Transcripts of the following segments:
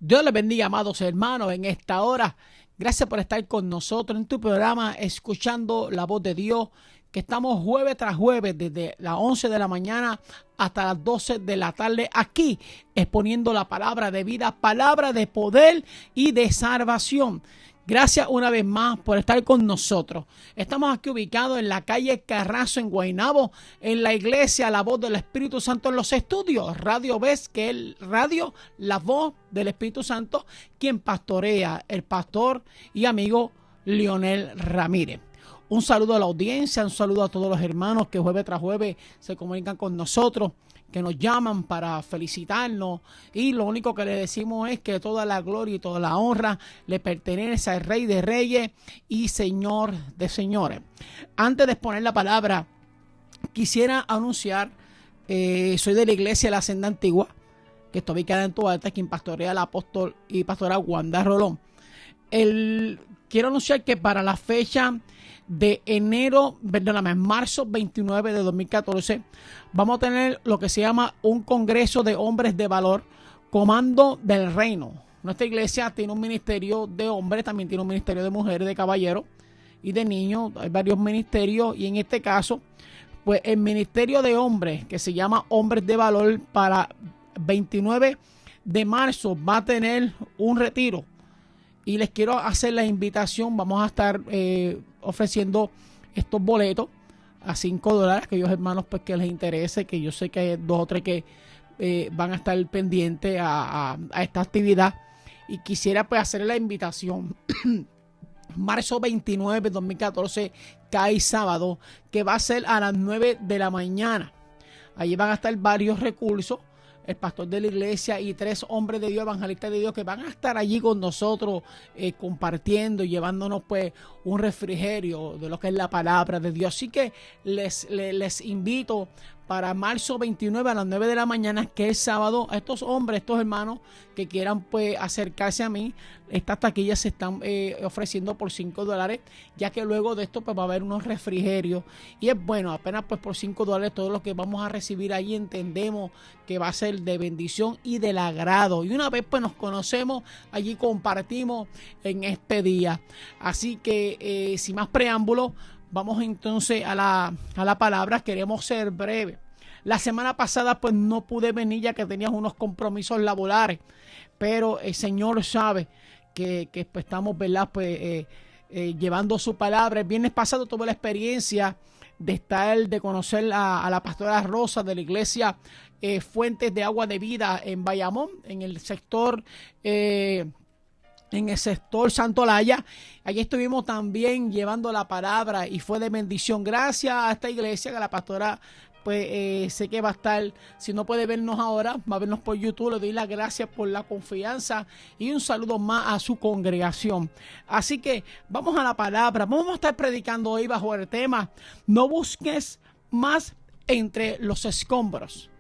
Dios les bendiga, amados hermanos, en esta hora. Gracias por estar con nosotros en tu programa, escuchando la voz de Dios, que estamos jueves tras jueves, desde las 11 de la mañana hasta las 12 de la tarde, aquí exponiendo la palabra de vida, palabra de poder y de salvación. Gracias una vez más por estar con nosotros. Estamos aquí ubicados en la calle Carrazo, en Guaynabo, en la iglesia La Voz del Espíritu Santo, en los estudios Radio Ves, que es el radio La Voz del Espíritu Santo, quien pastorea el pastor y amigo Leonel Ramírez. Un saludo a la audiencia, un saludo a todos los hermanos que jueves tras jueves se comunican con nosotros, que nos llaman para felicitarnos, y lo único que le decimos es que toda la gloria y toda la honra le pertenece al Rey de Reyes y Señor de Señores. Antes de exponer la palabra, quisiera anunciar, soy de la iglesia de la Senda Antigua, que está ubicada en Toalta, quien pastorea el apóstol y pastora Wanda Rolón. Quiero anunciar que para la fecha de marzo 29 de 2014, vamos a tener lo que se llama un congreso de hombres de valor, comando del reino. Nuestra iglesia tiene un ministerio de hombres, también tiene un ministerio de mujeres, de caballeros y de niños. Hay varios ministerios, y en este caso, pues el ministerio de hombres, que se llama Hombres de Valor, para 29 de marzo va a tener un retiro. Y les quiero hacer la invitación. Vamos a estar ofreciendo estos boletos a $5. Aquellos hermanos pues que les interese, que yo sé que hay 2 o 3 que van a estar pendientes a esta actividad. Y quisiera pues hacer la invitación. Marzo 29 de 2014 cae sábado, que va a ser a las 9 de la mañana. Allí van a estar varios recursos, el pastor de la iglesia y 3 hombres de Dios, evangelistas de Dios, que van a estar allí con nosotros compartiendo y llevándonos pues un refrigerio de lo que es la palabra de Dios. Así que les invito para marzo 29 a las 9 de la mañana, que es sábado, a estos hombres, estos hermanos que quieran pues acercarse a mí. Estas taquillas se están ofreciendo por $5, ya que luego de esto pues va a haber unos refrigerios, y es bueno, apenas pues por $5 todo lo que vamos a recibir allí entendemos que va a ser de bendición y del agrado, y una vez pues nos conocemos, allí compartimos en este día. Así que sin más preámbulos, vamos entonces a la palabra. Queremos ser breves. La semana pasada pues no pude venir, ya que tenía unos compromisos laborales, pero el Señor sabe que pues estamos, ¿verdad? Pues llevando su palabra. El viernes pasado tuve la experiencia de conocer a la pastora Rosa de la iglesia Fuentes de Agua de Vida en Bayamón, en el sector Santolaya. Allí estuvimos también llevando la palabra y fue de bendición. Gracias a esta iglesia, que la pastora pues sé que va a estar, si no puede vernos ahora, va a vernos por YouTube. Le doy las gracias por la confianza y un saludo más a su congregación. Así que vamos a la palabra. Vamos a estar predicando hoy bajo el tema: no busques más entre los escombros.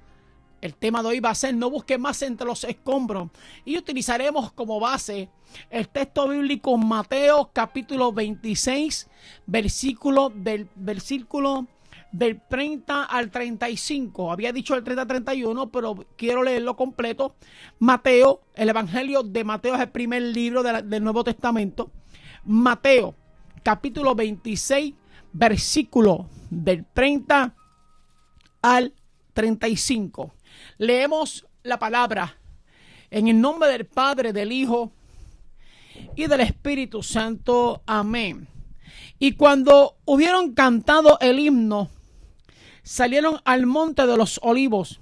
El tema de hoy va a ser: no busques más entre los escombros. Y utilizaremos como base el texto bíblico Mateo capítulo 26, versículo del 30 al 35. Había dicho el 30 al 31, pero quiero leerlo completo. Mateo, el Evangelio de Mateo es el primer libro del Nuevo Testamento. Mateo capítulo 26, versículo del 30 al 35. Leemos la palabra en el nombre del Padre, del Hijo y del Espíritu Santo. Amén. Y cuando hubieron cantado el himno, salieron al monte de los olivos.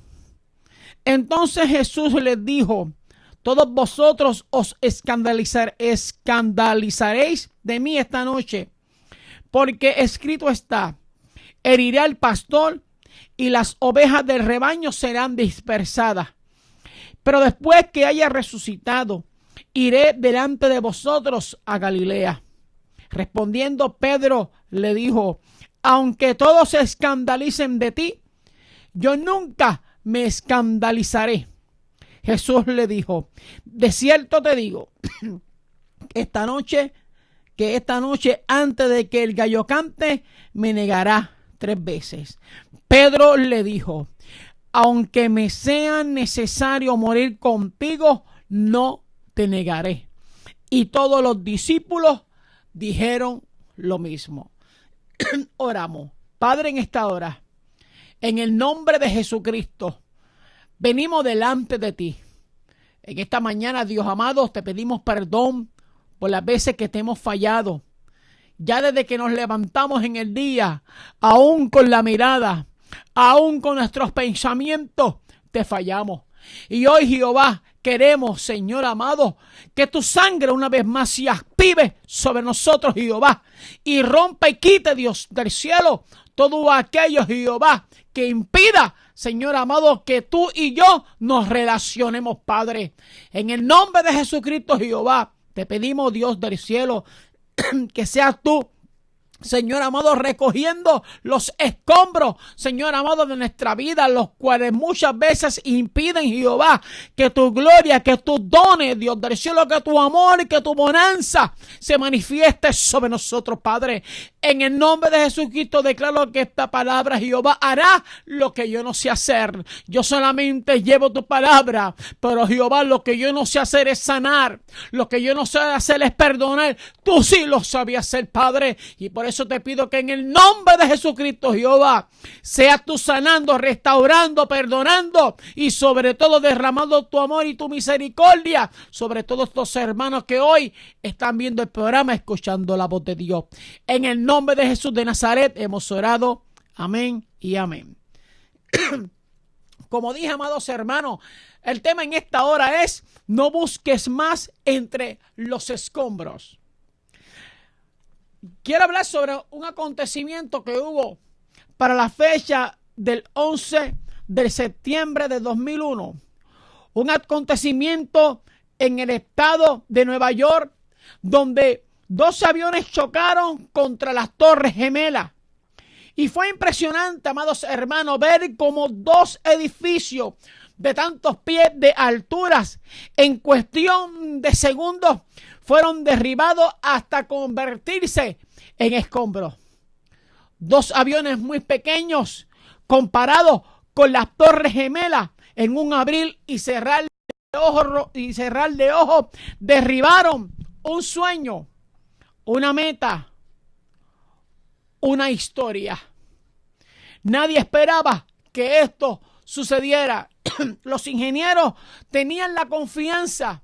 Entonces Jesús les dijo: todos vosotros os escandalizaréis de mí esta noche, porque escrito está: heriré al pastor y las ovejas del rebaño serán dispersadas. Pero después que haya resucitado, iré delante de vosotros a Galilea. Respondiendo Pedro le dijo: aunque todos se escandalicen de ti, yo nunca me escandalizaré. Jesús le dijo: de cierto te digo, esta noche, antes de que el gallo cante, me negará 3 veces. Pedro le dijo: aunque me sea necesario morir contigo, no te negaré. Y todos los discípulos dijeron lo mismo. Oramos. Padre, en esta hora, en el nombre de Jesucristo, venimos delante de ti. En esta mañana, Dios amado, te pedimos perdón por las veces que te hemos fallado. Ya desde que nos levantamos en el día, aún con la mirada, aún con nuestros pensamientos, te fallamos. Y hoy, Jehová, queremos, Señor amado, que tu sangre una vez más se active sobre nosotros, Jehová, y rompa y quite, Dios del cielo, todo aquello, Jehová, que impida, Señor amado, que tú y yo nos relacionemos, Padre. En el nombre de Jesucristo, Jehová, te pedimos, Dios del cielo, que seas tú, Señor amado, recogiendo los escombros, Señor amado, de nuestra vida, los cuales muchas veces impiden, Jehová, que tu gloria, que tus dones, Dios del cielo, que tu amor y que tu bonanza se manifieste sobre nosotros, Padre. En el nombre de Jesucristo declaro que esta palabra, Jehová, hará lo que yo no sé hacer. Yo solamente llevo tu palabra, pero Jehová, lo que yo no sé hacer es sanar. Lo que yo no sé hacer es perdonar. Tú sí lo sabías hacer, Padre, y por eso te pido que en el nombre de Jesucristo, Jehová, seas tú sanando, restaurando, perdonando y sobre todo derramando tu amor y tu misericordia sobre todos estos hermanos que hoy están viendo el programa, escuchando la voz de Dios. En el nombre de Jesús de Nazaret hemos orado. Amén y amén. Como dije, amados hermanos, el tema en esta hora es: no busques más entre los escombros. Quiero hablar sobre un acontecimiento que hubo para la fecha del 11 de septiembre de 2001. Un acontecimiento en el estado de Nueva York, donde dos aviones chocaron contra las Torres Gemelas. Y fue impresionante, amados hermanos, ver cómo dos edificios de tantos pies de alturas en cuestión de segundos fueron derribados hasta convertirse en escombros. Dos aviones muy pequeños comparados con las Torres Gemelas, en un abrir y cerrar de ojos, derribaron un sueño, una meta, una historia. Nadie esperaba que esto sucediera. Los ingenieros tenían la confianza,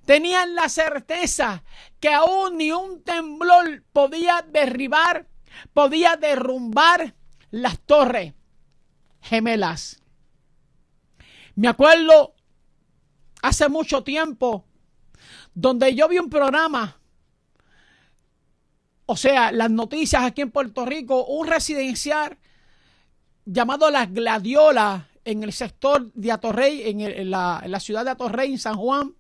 tenían la certeza que aún ni un temblor podía derrumbar las Torres Gemelas. Me acuerdo hace mucho tiempo donde yo vi un programa, o sea, las noticias aquí en Puerto Rico, un residencial llamado Las Gladiolas en el sector de Atorrey, en la ciudad de Atorrey, en San Juan.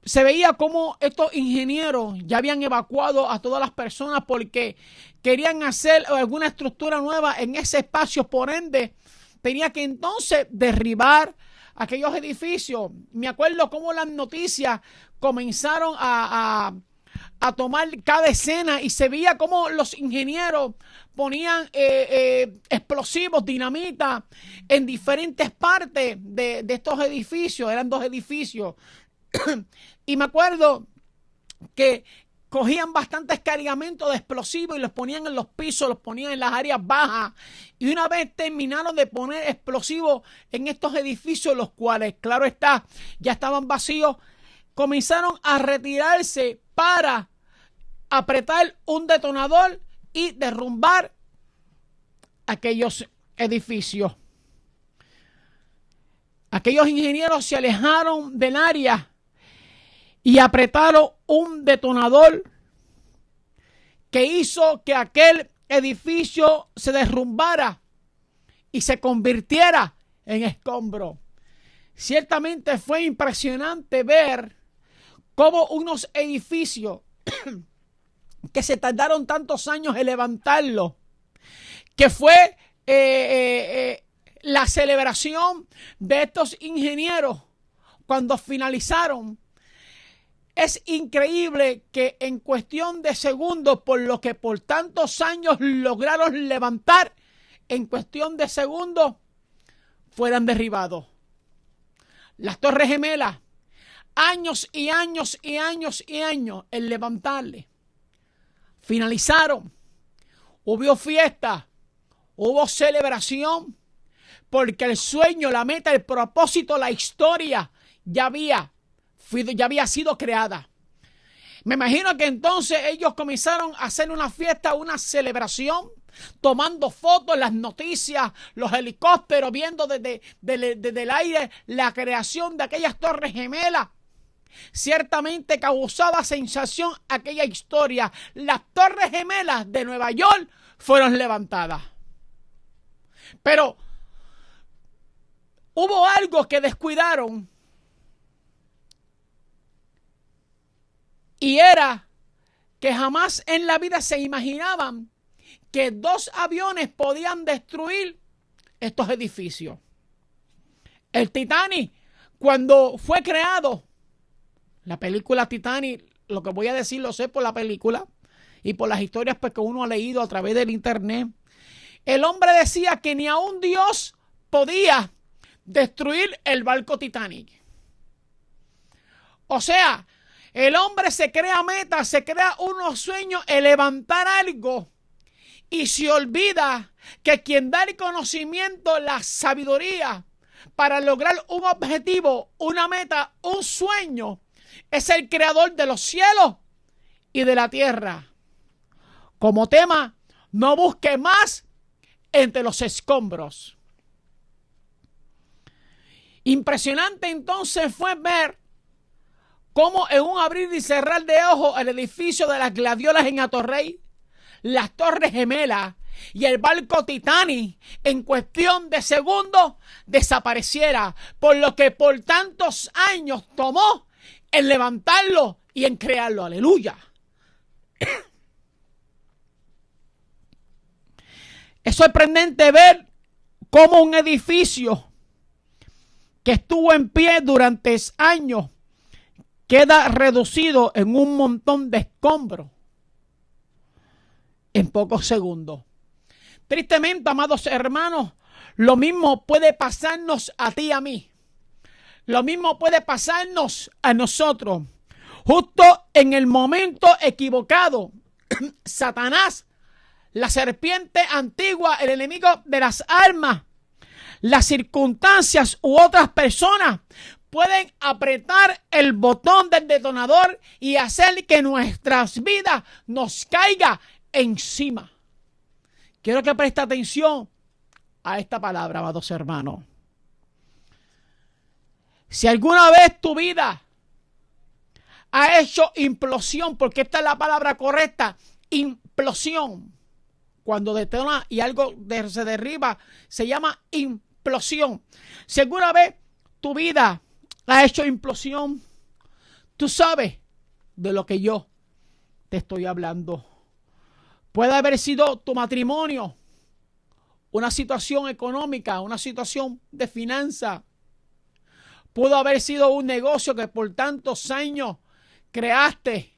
Se veía cómo estos ingenieros ya habían evacuado a todas las personas porque querían hacer alguna estructura nueva en ese espacio, por ende tenía que entonces derribar aquellos edificios. Me acuerdo cómo las noticias comenzaron a tomar cada escena y se veía cómo los ingenieros ponían explosivos, dinamita en diferentes partes de estos edificios. Eran dos edificios. Y me acuerdo que cogían bastantes cargamentos de explosivos y los ponían en los pisos, los ponían en las áreas bajas. Y una vez terminaron de poner explosivos en estos edificios, los cuales, claro está, ya estaban vacíos, comenzaron a retirarse para apretar un detonador y derrumbar aquellos edificios. Aquellos ingenieros se alejaron del área y apretaron un detonador que hizo que aquel edificio se derrumbara y se convirtiera en escombro. Ciertamente fue impresionante ver cómo unos edificios que se tardaron tantos años en levantarlo, que fue la celebración de estos ingenieros cuando finalizaron. Es increíble que en cuestión de segundos, por lo que por tantos años lograron levantar, en cuestión de segundos fueran derribados. Las Torres Gemelas años y años y años y años en levantarle. Finalizaron. Hubo fiesta, hubo celebración, porque el sueño, la meta, el propósito, la historia ya había sido creada. Me imagino que entonces ellos comenzaron a hacer una fiesta, una celebración, tomando fotos, las noticias, los helicópteros, viendo desde el aire la creación de aquellas torres gemelas. Ciertamente causaba sensación aquella historia. Las torres gemelas de Nueva York fueron levantadas. Pero hubo algo que descuidaron, y era que jamás en la vida se imaginaban que 2 aviones podían destruir estos edificios. El Titanic, cuando fue creado, la película Titanic, lo que voy a decir lo sé por la película y por las historias pues, que uno ha leído a través del internet. El hombre decía que ni aun Dios podía destruir el barco Titanic. O sea, el hombre se crea metas, se crea unos sueños en levantar algo y se olvida que quien da el conocimiento, la sabiduría para lograr un objetivo, una meta, un sueño, es el creador de los cielos y de la tierra. Como tema, no busque más entre los escombros. Impresionante entonces fue ver cómo en un abrir y cerrar de ojos el edificio de las gladiolas en Atorrey, las torres gemelas y el barco Titanic en cuestión de segundos desapareciera, por lo que por tantos años tomó en levantarlo y en crearlo. Aleluya. Es sorprendente ver cómo un edificio que estuvo en pie durante años queda reducido en un montón de escombros en pocos segundos. Tristemente, amados hermanos, lo mismo puede pasarnos a ti y a mí. Lo mismo puede pasarnos a nosotros. Justo en el momento equivocado, Satanás, la serpiente antigua, el enemigo de las almas, las circunstancias u otras personas pueden apretar el botón del detonador y hacer que nuestras vidas nos caiga encima. Quiero que preste atención a esta palabra, amados hermanos. Si alguna vez tu vida ha hecho implosión, porque esta es la palabra correcta, implosión. Cuando detona y algo se derriba, se llama implosión. Si alguna vez tu vida ha hecho implosión, tú sabes de lo que yo te estoy hablando. Puede haber sido tu matrimonio, una situación económica, una situación de finanzas. Pudo haber sido un negocio que por tantos años creaste.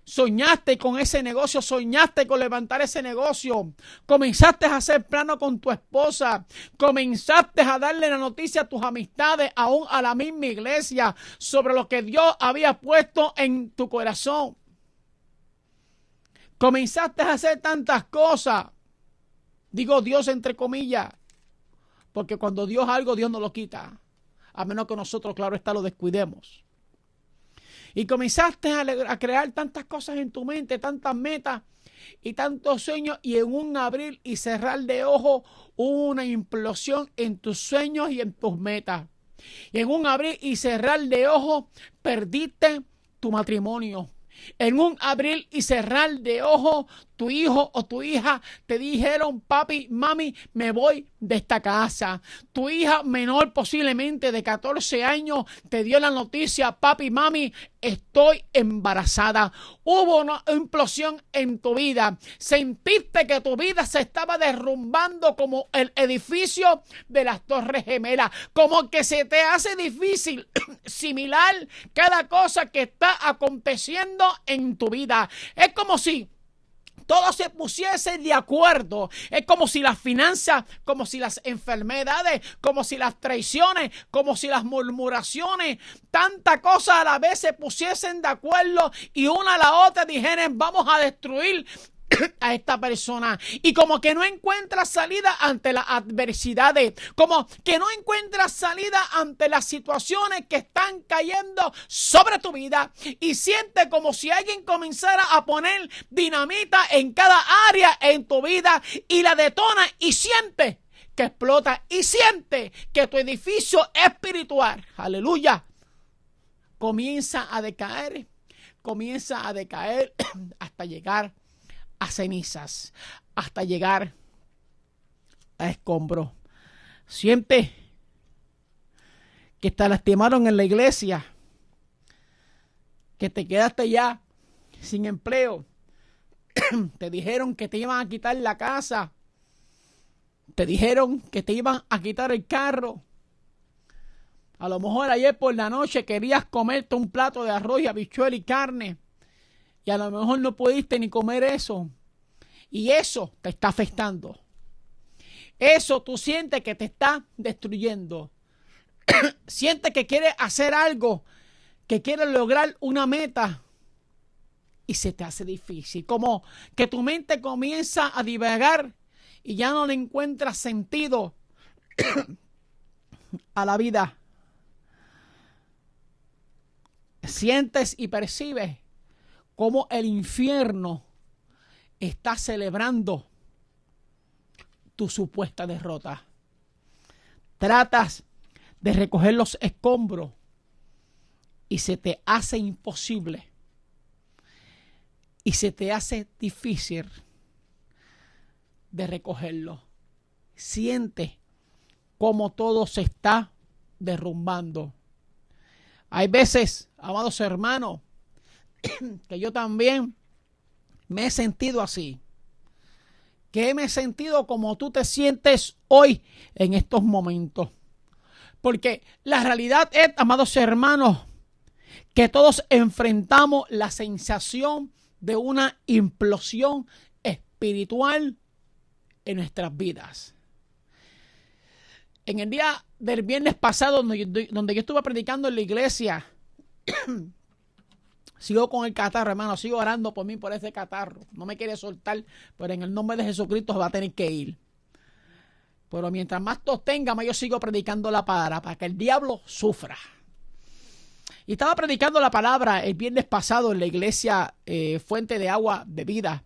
Soñaste con ese negocio, soñaste con levantar ese negocio, comenzaste a hacer plano con tu esposa, comenzaste a darle la noticia a tus amistades, aún a la misma iglesia, sobre lo que Dios había puesto en tu corazón. Comenzaste a hacer tantas cosas, digo Dios entre comillas, porque cuando Dios algo, Dios no lo quita, a menos que nosotros, claro está, lo descuidemos. Y comenzaste a crear tantas cosas en tu mente, tantas metas y tantos sueños, y en un abrir y cerrar de ojos hubo una implosión en tus sueños y en tus metas. Y en un abrir y cerrar de ojos perdiste tu matrimonio. En un abrir y cerrar de ojos, tu hijo o tu hija te dijeron: papi, mami, me voy de esta casa. Tu hija menor, posiblemente de 14 años, te dio la noticia: papi, mami, estoy embarazada. Hubo una implosión en tu vida. Sentiste que tu vida se estaba derrumbando como el edificio de las Torres Gemelas. Como que se te hace difícil similar cada cosa que está aconteciendo en tu vida. Es como si todos se pusiesen de acuerdo. Es como si las finanzas, como si las enfermedades, como si las traiciones, como si las murmuraciones, tanta cosa a la vez se pusiesen de acuerdo y una a la otra dijeran: vamos a destruir a esta persona. Y como que no encuentra salida ante las adversidades, como que no encuentra salida ante las situaciones que están cayendo sobre tu vida, y siente como si alguien comenzara a poner dinamita en cada área en tu vida y la detona, y siente que explota, y siente que tu edificio espiritual, aleluya, comienza a decaer hasta llegar a cenizas, hasta llegar a escombros. Siente que te lastimaron en la iglesia, que te quedaste ya sin empleo, te dijeron que te iban a quitar la casa, te dijeron que te iban a quitar el carro. A lo mejor ayer por la noche querías comerte un plato de arroz y habichuela y carne, y a lo mejor no pudiste ni comer eso. Y eso te está afectando. Eso tú sientes que te está destruyendo. Sientes que quieres hacer algo, que quieres lograr una meta, y se te hace difícil. Como que tu mente comienza a divagar y ya no le encuentras sentido a la vida. Sientes y percibes cómo el infierno está celebrando tu supuesta derrota. Tratas de recoger los escombros y se te hace imposible. Y se te hace difícil de recogerlo. Siente cómo todo se está derrumbando. Hay veces, amados hermanos, que yo también me he sentido así. Que me he sentido como tú te sientes hoy en estos momentos. Porque la realidad es, amados hermanos, que todos enfrentamos la sensación de una implosión espiritual en nuestras vidas. En el día del viernes pasado, donde yo estuve predicando en la iglesia, sigo con el catarro, hermano. Sigo orando por mí, por ese catarro. No me quiere soltar, pero en el nombre de Jesucristo va a tener que ir. Pero mientras más tos tenga, más yo sigo predicando la palabra para que el diablo sufra. Y estaba predicando la palabra el viernes pasado en la iglesia Fuente de Agua de Vida.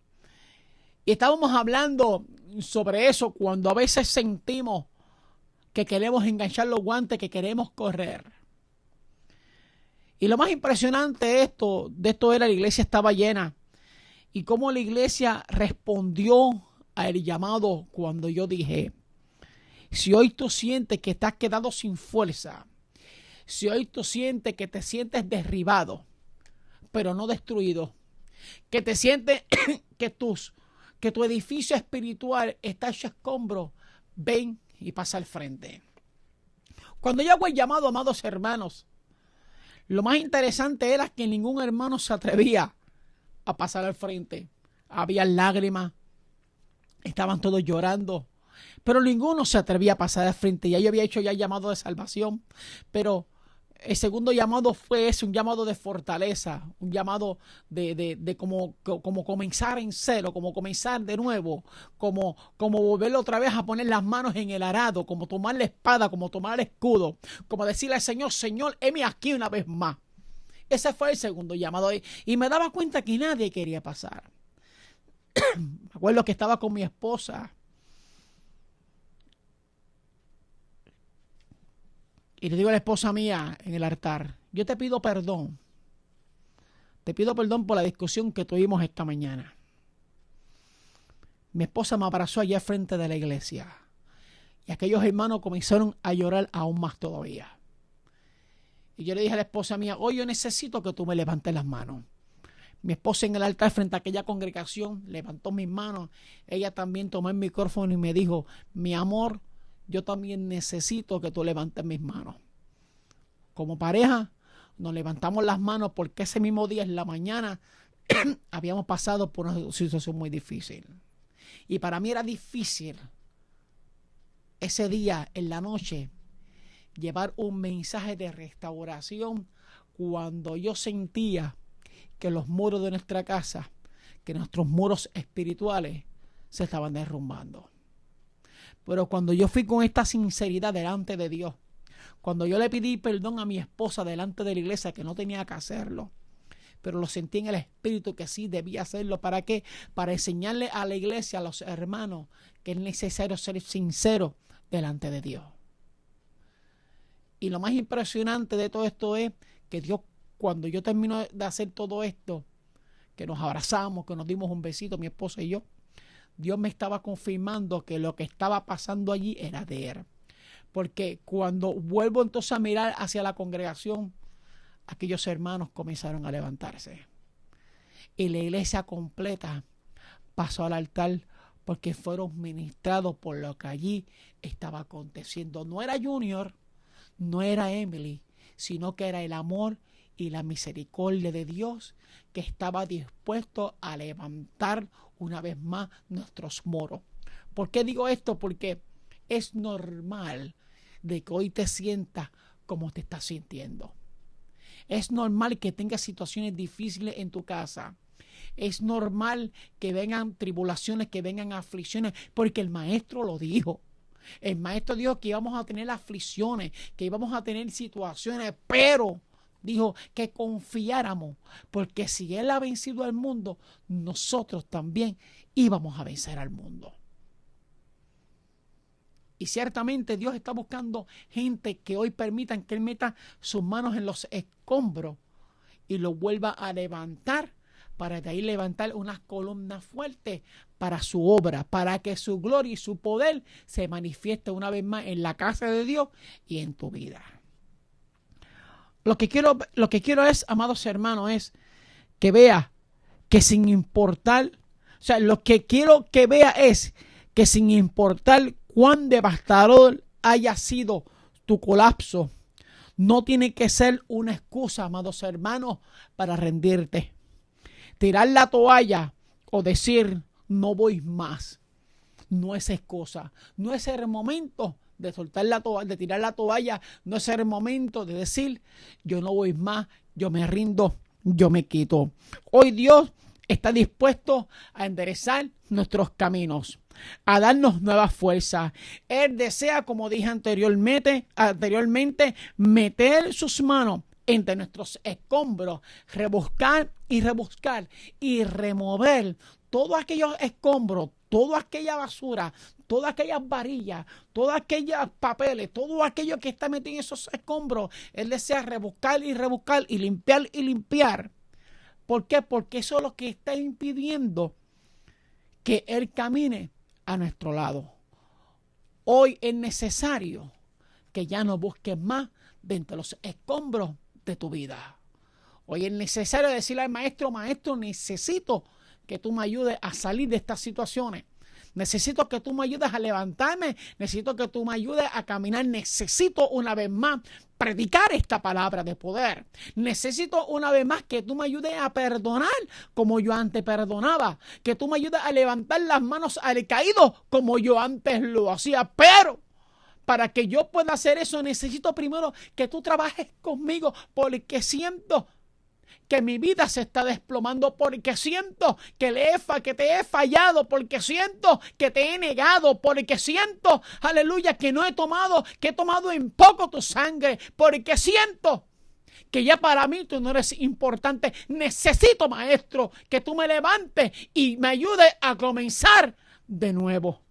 Y estábamos hablando sobre eso, cuando a veces sentimos que queremos enganchar los guantes, que queremos correr. Y lo más impresionante de esto era la iglesia estaba llena. Y cómo la iglesia respondió al llamado cuando yo dije: si hoy tú sientes que estás quedando sin fuerza, si hoy tú sientes que te sientes derribado, pero no destruido, que te sientes que tu edificio espiritual está hecho escombro, ven y pasa al frente. Cuando yo hago el llamado, amados hermanos, lo más interesante era que ningún hermano se atrevía a pasar al frente. Había lágrimas, estaban todos llorando, pero ninguno se atrevía a pasar al frente. Ya yo había hecho ya el llamado de salvación, pero el segundo llamado fue ese, un llamado de fortaleza, un llamado de como comenzar en cero, como comenzar de nuevo, como volver otra vez a poner las manos en el arado, como tomar la espada, como tomar el escudo, como decirle al Señor: Señor, heme aquí una vez más. Ese fue el segundo llamado. Y me daba cuenta que nadie quería pasar. Me acuerdo que estaba con mi esposa. Y le digo a la esposa mía en el altar: yo te pido perdón. Te pido perdón por la discusión que tuvimos esta mañana. Mi esposa me abrazó allá frente de la iglesia. Y aquellos hermanos comenzaron a llorar aún más todavía. Y yo le dije a la esposa mía: hoy yo necesito que tú me levantes las manos. Mi esposa en el altar frente a aquella congregación levantó mis manos. Ella también tomó el micrófono y me dijo: mi amor, yo también necesito que tú levantes mis manos. Como pareja, nos levantamos las manos porque ese mismo día en la mañana habíamos pasado por una situación muy difícil. Y para mí era difícil ese día, en la noche, llevar un mensaje de restauración cuando yo sentía que los muros de nuestra casa, que nuestros muros espirituales se estaban derrumbando. Pero cuando yo fui con esta sinceridad delante de Dios, cuando yo le pedí perdón a mi esposa delante de la iglesia, que no tenía que hacerlo, pero lo sentí en el espíritu que sí debía hacerlo. ¿Para qué? Para enseñarle a la iglesia, a los hermanos, que es necesario ser sincero delante de Dios. Y lo más impresionante de todo esto es que Dios, cuando yo termino de hacer todo esto, que nos abrazamos, que nos dimos un besito, mi esposa y yo, Dios me estaba confirmando que lo que estaba pasando allí era de Él. Porque cuando vuelvo entonces a mirar hacia la congregación, aquellos hermanos comenzaron a levantarse. Y la iglesia completa pasó al altar porque fueron ministrados por lo que allí estaba aconteciendo. No era Junior, no era Emily, sino que era el amor y la misericordia de Dios que estaba dispuesto a levantar una vez más nuestros muros. ¿Por qué digo esto? Porque es normal de que hoy te sientas como te estás sintiendo. Es normal que tengas situaciones difíciles en tu casa. Es normal que vengan tribulaciones, que vengan aflicciones, porque el maestro lo dijo. El maestro dijo que íbamos a tener aflicciones, que íbamos a tener situaciones, pero dijo que confiáramos, porque si Él ha vencido al mundo, nosotros también íbamos a vencer al mundo. Y ciertamente Dios está buscando gente que hoy permitan que Él meta sus manos en los escombros y lo vuelva a levantar, para de ahí levantar unas columnas fuertes para su obra, para que su gloria y su poder se manifieste una vez más en la casa de Dios y en tu vida. Lo que quiero es, amados hermanos, es que vea que sin importar, o sea, lo que quiero que vea es que sin importar cuán devastador haya sido tu colapso, no tiene que ser una excusa, amados hermanos, para rendirte. Tirar la toalla o decir no voy más no es excusa. No es el momento de soltar la toalla, de tirar la toalla. No es el momento de decir yo no voy más, yo me rindo, yo me quito. Hoy Dios está dispuesto a enderezar nuestros caminos, a darnos nuevas fuerzas. Él desea, como dije anteriormente, meter sus manos entre nuestros escombros, rebuscar y remover todos aquellos escombros, toda aquella basura, todas aquellas varillas, todos aquellos papeles, todo aquello que está metido en esos escombros. Él desea rebuscar y limpiar. ¿Por qué? Porque eso es lo que está impidiendo que Él camine a nuestro lado. Hoy es necesario que ya no busques más de entre los escombros de tu vida. Hoy es necesario decirle al maestro, necesito que tú me ayudes a salir de estas situaciones. Necesito que tú me ayudes a levantarme. Necesito que tú me ayudes a caminar. Necesito una vez más predicar esta palabra de poder. Necesito una vez más que tú me ayudes a perdonar como yo antes perdonaba. Que tú me ayudes a levantar las manos al caído como yo antes lo hacía. Pero para que yo pueda hacer eso, necesito primero que tú trabajes conmigo, porque siento que mi vida se está desplomando, porque siento que te he fallado, porque siento que te he negado, porque siento, aleluya, que he tomado en poco tu sangre, porque siento que ya para mí tú no eres importante. Necesito, maestro, que tú me levantes y me ayudes a comenzar de nuevo.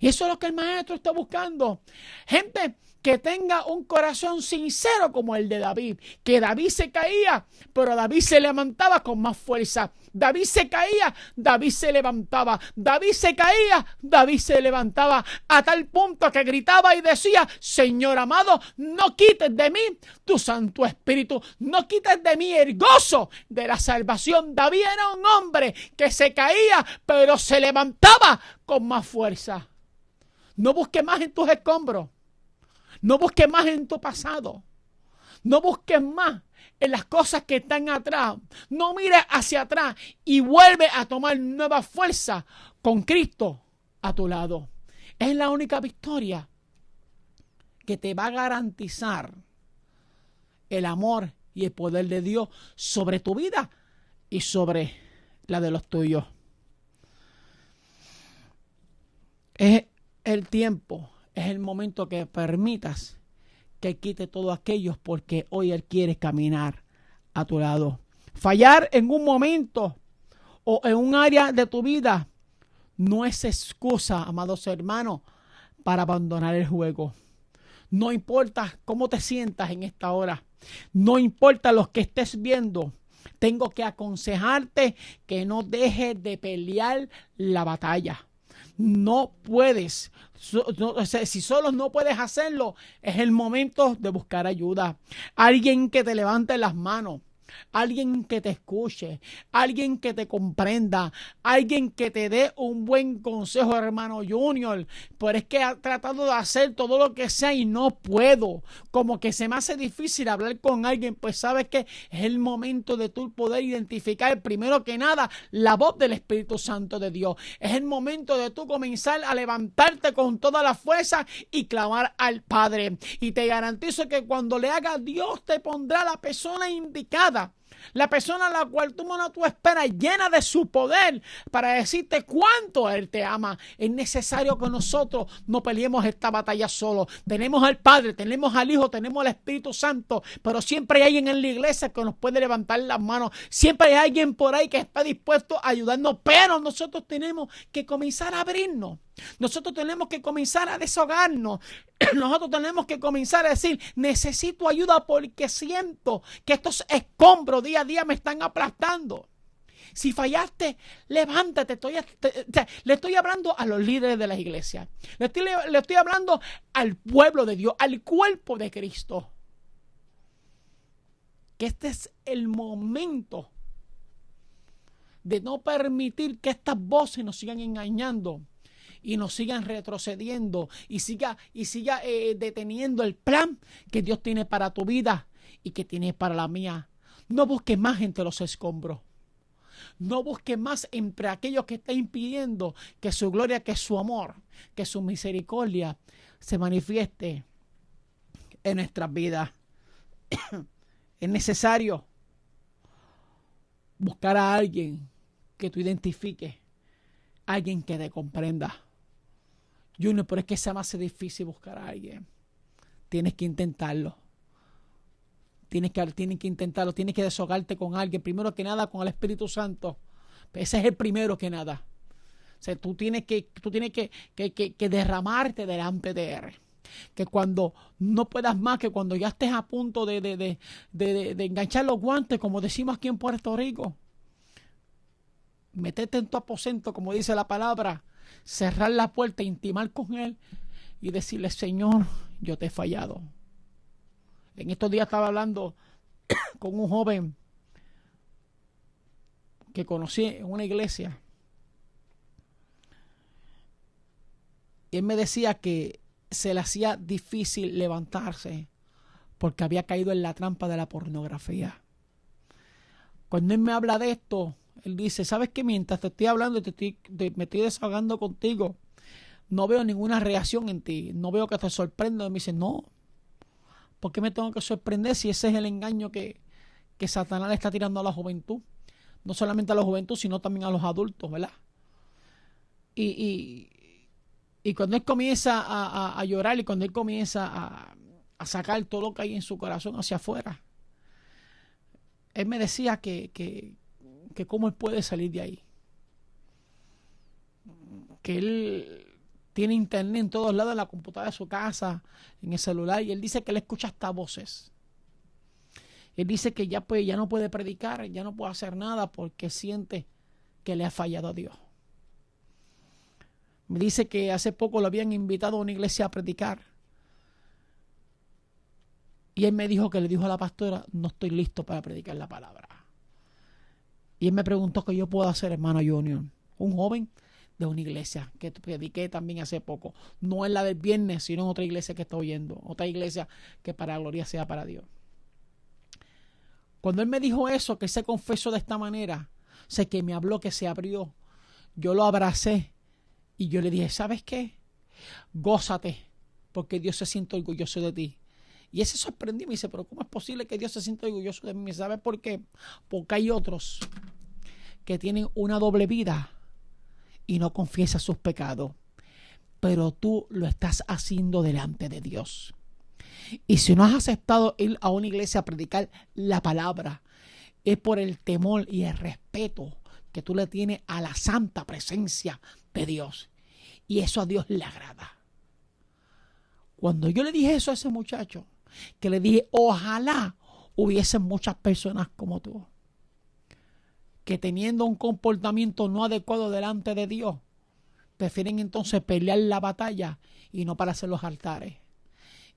Y eso es lo que el maestro está buscando. Gente que tenga un corazón sincero como el de David. Que David se caía, pero David se levantaba con más fuerza. David se caía, David se levantaba. David se caía, David se levantaba. A tal punto que gritaba y decía: Señor amado, no quites de mí tu Santo Espíritu. No quites de mí el gozo de la salvación. David era un hombre que se caía, pero se levantaba con más fuerza. No busques más en tus escombros. No busques más en tu pasado. No busques más en las cosas que están atrás. No mires hacia atrás y vuelve a tomar nueva fuerza con Cristo a tu lado. Es la única victoria que te va a garantizar el amor y el poder de Dios sobre tu vida y sobre la de los tuyos. Es el tiempo, es el momento que permitas que Él quite todo aquello, porque hoy Él quiere caminar a tu lado. Fallar en un momento o en un área de tu vida no es excusa, amados hermanos, para abandonar el juego. No importa cómo te sientas en esta hora, no importa lo que estés viendo, tengo que aconsejarte que no dejes de pelear la batalla. No puedes, si solo no puedes hacerlo, es el momento de buscar ayuda. Alguien que te levante las manos, alguien que te escuche, alguien que te comprenda, alguien que te dé un buen consejo, hermano Junior. Pero es que he tratado de hacer todo lo que sea y no puedo. Como que se me hace difícil hablar con alguien. Pues sabes que es el momento de tú poder identificar primero que nada la voz del Espíritu Santo de Dios. Es el momento de tú comenzar a levantarte con toda la fuerza y clamar al Padre. Y te garantizo que cuando le hagas, Dios te pondrá la persona indicada. La persona a la cual tú esperas, llena de su poder para decirte cuánto Él te ama. Es necesario que nosotros no peleemos esta batalla solo. Tenemos al Padre, tenemos al Hijo, tenemos al Espíritu Santo, pero siempre hay alguien en la iglesia que nos puede levantar las manos. Siempre hay alguien por ahí que está dispuesto a ayudarnos, pero nosotros tenemos que comenzar a abrirnos. Nosotros tenemos que comenzar a desahogarnos. Nosotros tenemos que comenzar a decir: necesito ayuda porque siento que estos escombros día a día me están aplastando. Si fallaste, levántate. Le estoy hablando a los líderes de las iglesias. Le estoy hablando al pueblo de Dios, al cuerpo de Cristo. Que este es el momento de no permitir que estas voces nos sigan engañando y nos sigan retrocediendo y siga deteniendo el plan que Dios tiene para tu vida y que tiene para la mía. No busques más entre los escombros. No busques más entre aquellos que están impidiendo que su gloria, que su amor, que su misericordia se manifieste en nuestras vidas. Es necesario buscar a alguien que tú identifiques, alguien que te comprenda. Junior, pero es que se me hace difícil buscar a alguien. Tienes que intentarlo. Tienes que intentarlo. Tienes que desahogarte con alguien. Primero que nada, con el Espíritu Santo. Ese es el primero que nada. O sea, tú tienes que derramarte delante de Él. Que cuando no puedas más, que cuando ya estés a punto de enganchar los guantes, como decimos aquí en Puerto Rico, meterte en tu aposento, como dice la palabra, cerrar la puerta, intimar con Él y decirle: Señor, yo te he fallado. En estos días estaba hablando con un joven que conocí en una iglesia y él me decía que se le hacía difícil levantarse porque había caído en la trampa de la pornografía. Cuando él me habla de esto, él dice: ¿sabes qué? Mientras te estoy hablando y me estoy desahogando contigo, no veo ninguna reacción en ti. No veo que te sorprenda. Y me dice: no, ¿por qué me tengo que sorprender si ese es el engaño que Satanás le está tirando a la juventud? No solamente a la juventud, sino también a los adultos, ¿verdad? Y cuando él comienza a llorar y cuando él comienza a sacar todo lo que hay en su corazón hacia afuera, él me decía que cómo él puede salir de ahí. Que él tiene internet en todos lados, en la computadora de su casa, en el celular, y él dice que él escucha hasta voces. Él dice que ya no puede predicar, ya no puede hacer nada porque siente que le ha fallado a Dios. Me dice que hace poco lo habían invitado a una iglesia a predicar. Y él me dijo que le dijo a la pastora: no estoy listo para predicar la palabra. Y él me preguntó qué yo puedo hacer, hermano Junior. Un joven de una iglesia que prediqué también hace poco. No es la del viernes, sino en otra iglesia que estoy oyendo. Otra iglesia que para la gloria sea para Dios. Cuando él me dijo eso, que se confesó de esta manera, sé que me habló, que se abrió. Yo lo abracé y yo le dije, ¿sabes qué? Gózate, porque Dios se siente orgulloso de ti. Y él se sorprendió y me dice, pero ¿cómo es posible que Dios se sienta orgulloso de mí? ¿Sabes por qué? Porque hay otros que tienen una doble vida y no confiesan sus pecados. Pero tú lo estás haciendo delante de Dios. Y si no has aceptado ir a una iglesia a predicar la palabra, es por el temor y el respeto que tú le tienes a la santa presencia de Dios. Y eso a Dios le agrada. Cuando yo le dije eso a ese muchacho, que le dije, ojalá hubiesen muchas personas como tú, que teniendo un comportamiento no adecuado delante de Dios, prefieren entonces pelear la batalla y no pararse los altares.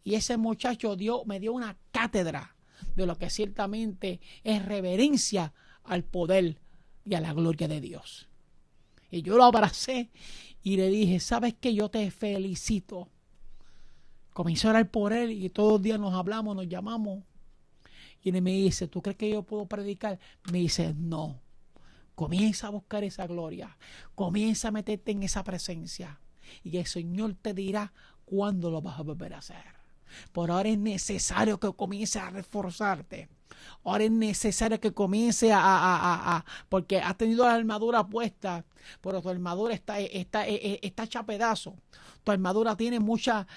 Y ese muchacho me dio una cátedra de lo que ciertamente es reverencia al poder y a la gloria de Dios. Y yo lo abracé y le dije, ¿sabes qué? Yo te felicito. Comencé a orar por él y todos los días nos hablamos, nos llamamos. Y él me dice, ¿tú crees que yo puedo predicar? Me dice, no. Comienza a buscar esa gloria. Comienza a meterte en esa presencia. Y el Señor te dirá cuándo lo vas a volver a hacer. Por ahora es necesario que comiences a reforzarte. Ahora es necesario que comience porque has tenido la armadura puesta, pero tu armadura está hecha a pedazos. Tu armadura tiene muchas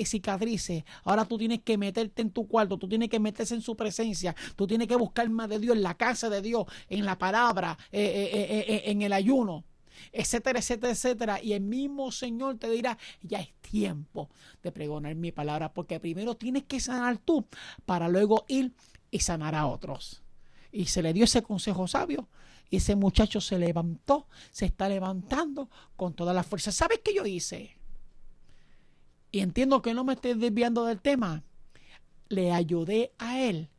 cicatrices. Ahora tú tienes que meterte en tu cuarto, tú tienes que meterse en su presencia, tú tienes que buscar más de Dios, en la casa de Dios, en la palabra, en el ayuno, etcétera, etcétera, etcétera. Y el mismo Señor te dirá, ya es tiempo de pregonar mi palabra, porque primero tienes que sanar tú para luego ir y sanar a otros. Y se le dio ese consejo sabio y ese muchacho se levantó, se está levantando con toda la fuerza. ¿Sabes qué yo hice? Y entiendo que no me estoy desviando del tema. Le ayudé a él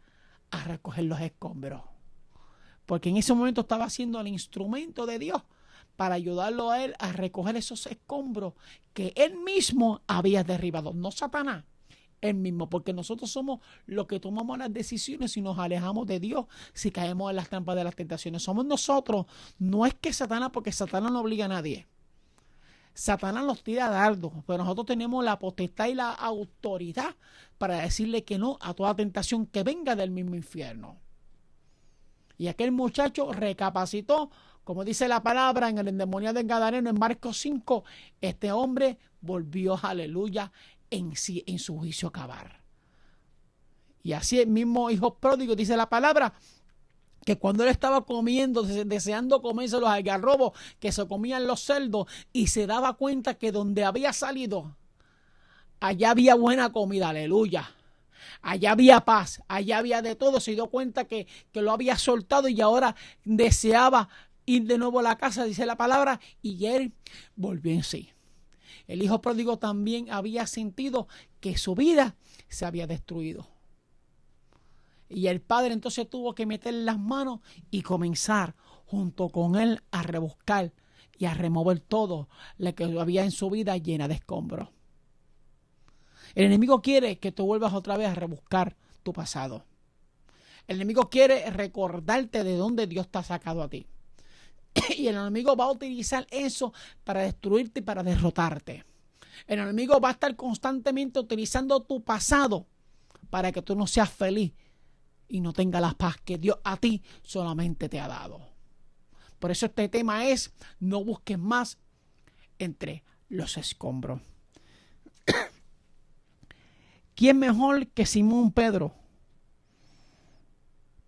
a recoger los escombros, porque en ese momento estaba haciendo el instrumento de Dios para ayudarlo a él a recoger esos escombros que él mismo había derribado. No Satanás, él mismo, porque nosotros somos los que tomamos las decisiones y nos alejamos de Dios si caemos en las trampas de las tentaciones. Somos nosotros. No es que Satanás, porque Satanás no obliga a nadie. Satanás nos tira dardos, pero nosotros tenemos la potestad y la autoridad para decirle que no a toda tentación que venga del mismo infierno. Y aquel muchacho recapacitó, como dice la palabra en el endemoniado del Gadareno en Marcos 5, este hombre volvió, aleluya, en su juicio acabar. Y así el mismo hijo pródigo, dice la palabra, que cuando él estaba comiendo, deseando comerse los algarrobos que se comían los cerdos, y se daba cuenta que donde había salido, allá había buena comida, aleluya. Allá había paz, allá había de todo. Se dio cuenta que lo había soltado y ahora deseaba ir de nuevo a la casa, dice la palabra, y él volvió en sí. El hijo pródigo también había sentido que su vida se había destruido. Y el padre entonces tuvo que meter las manos y comenzar junto con él a rebuscar y a remover todo lo que había en su vida llena de escombros. El enemigo quiere que tú vuelvas otra vez a rebuscar tu pasado. El enemigo quiere recordarte de dónde Dios te ha sacado a ti. Y el enemigo va a utilizar eso para destruirte y para derrotarte. El enemigo va a estar constantemente utilizando tu pasado para que tú no seas feliz y no tengas la paz que Dios a ti solamente te ha dado. Por eso este tema es: no busques más entre los escombros. ¿Quién mejor que Simón Pedro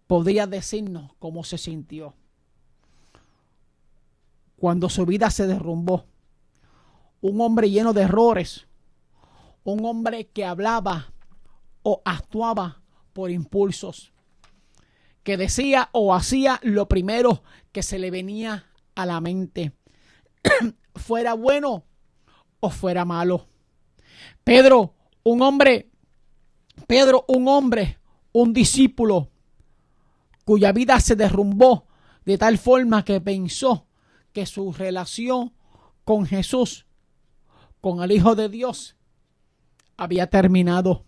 podría decirnos cómo se sintió cuando su vida se derrumbó? Un hombre lleno de errores, un hombre que hablaba o actuaba por impulsos, que decía o hacía lo primero que se le venía a la mente, fuera bueno o fuera malo. Pedro, un hombre, un discípulo cuya vida se derrumbó de tal forma que pensó que su relación con Jesús, con el Hijo de Dios, había terminado.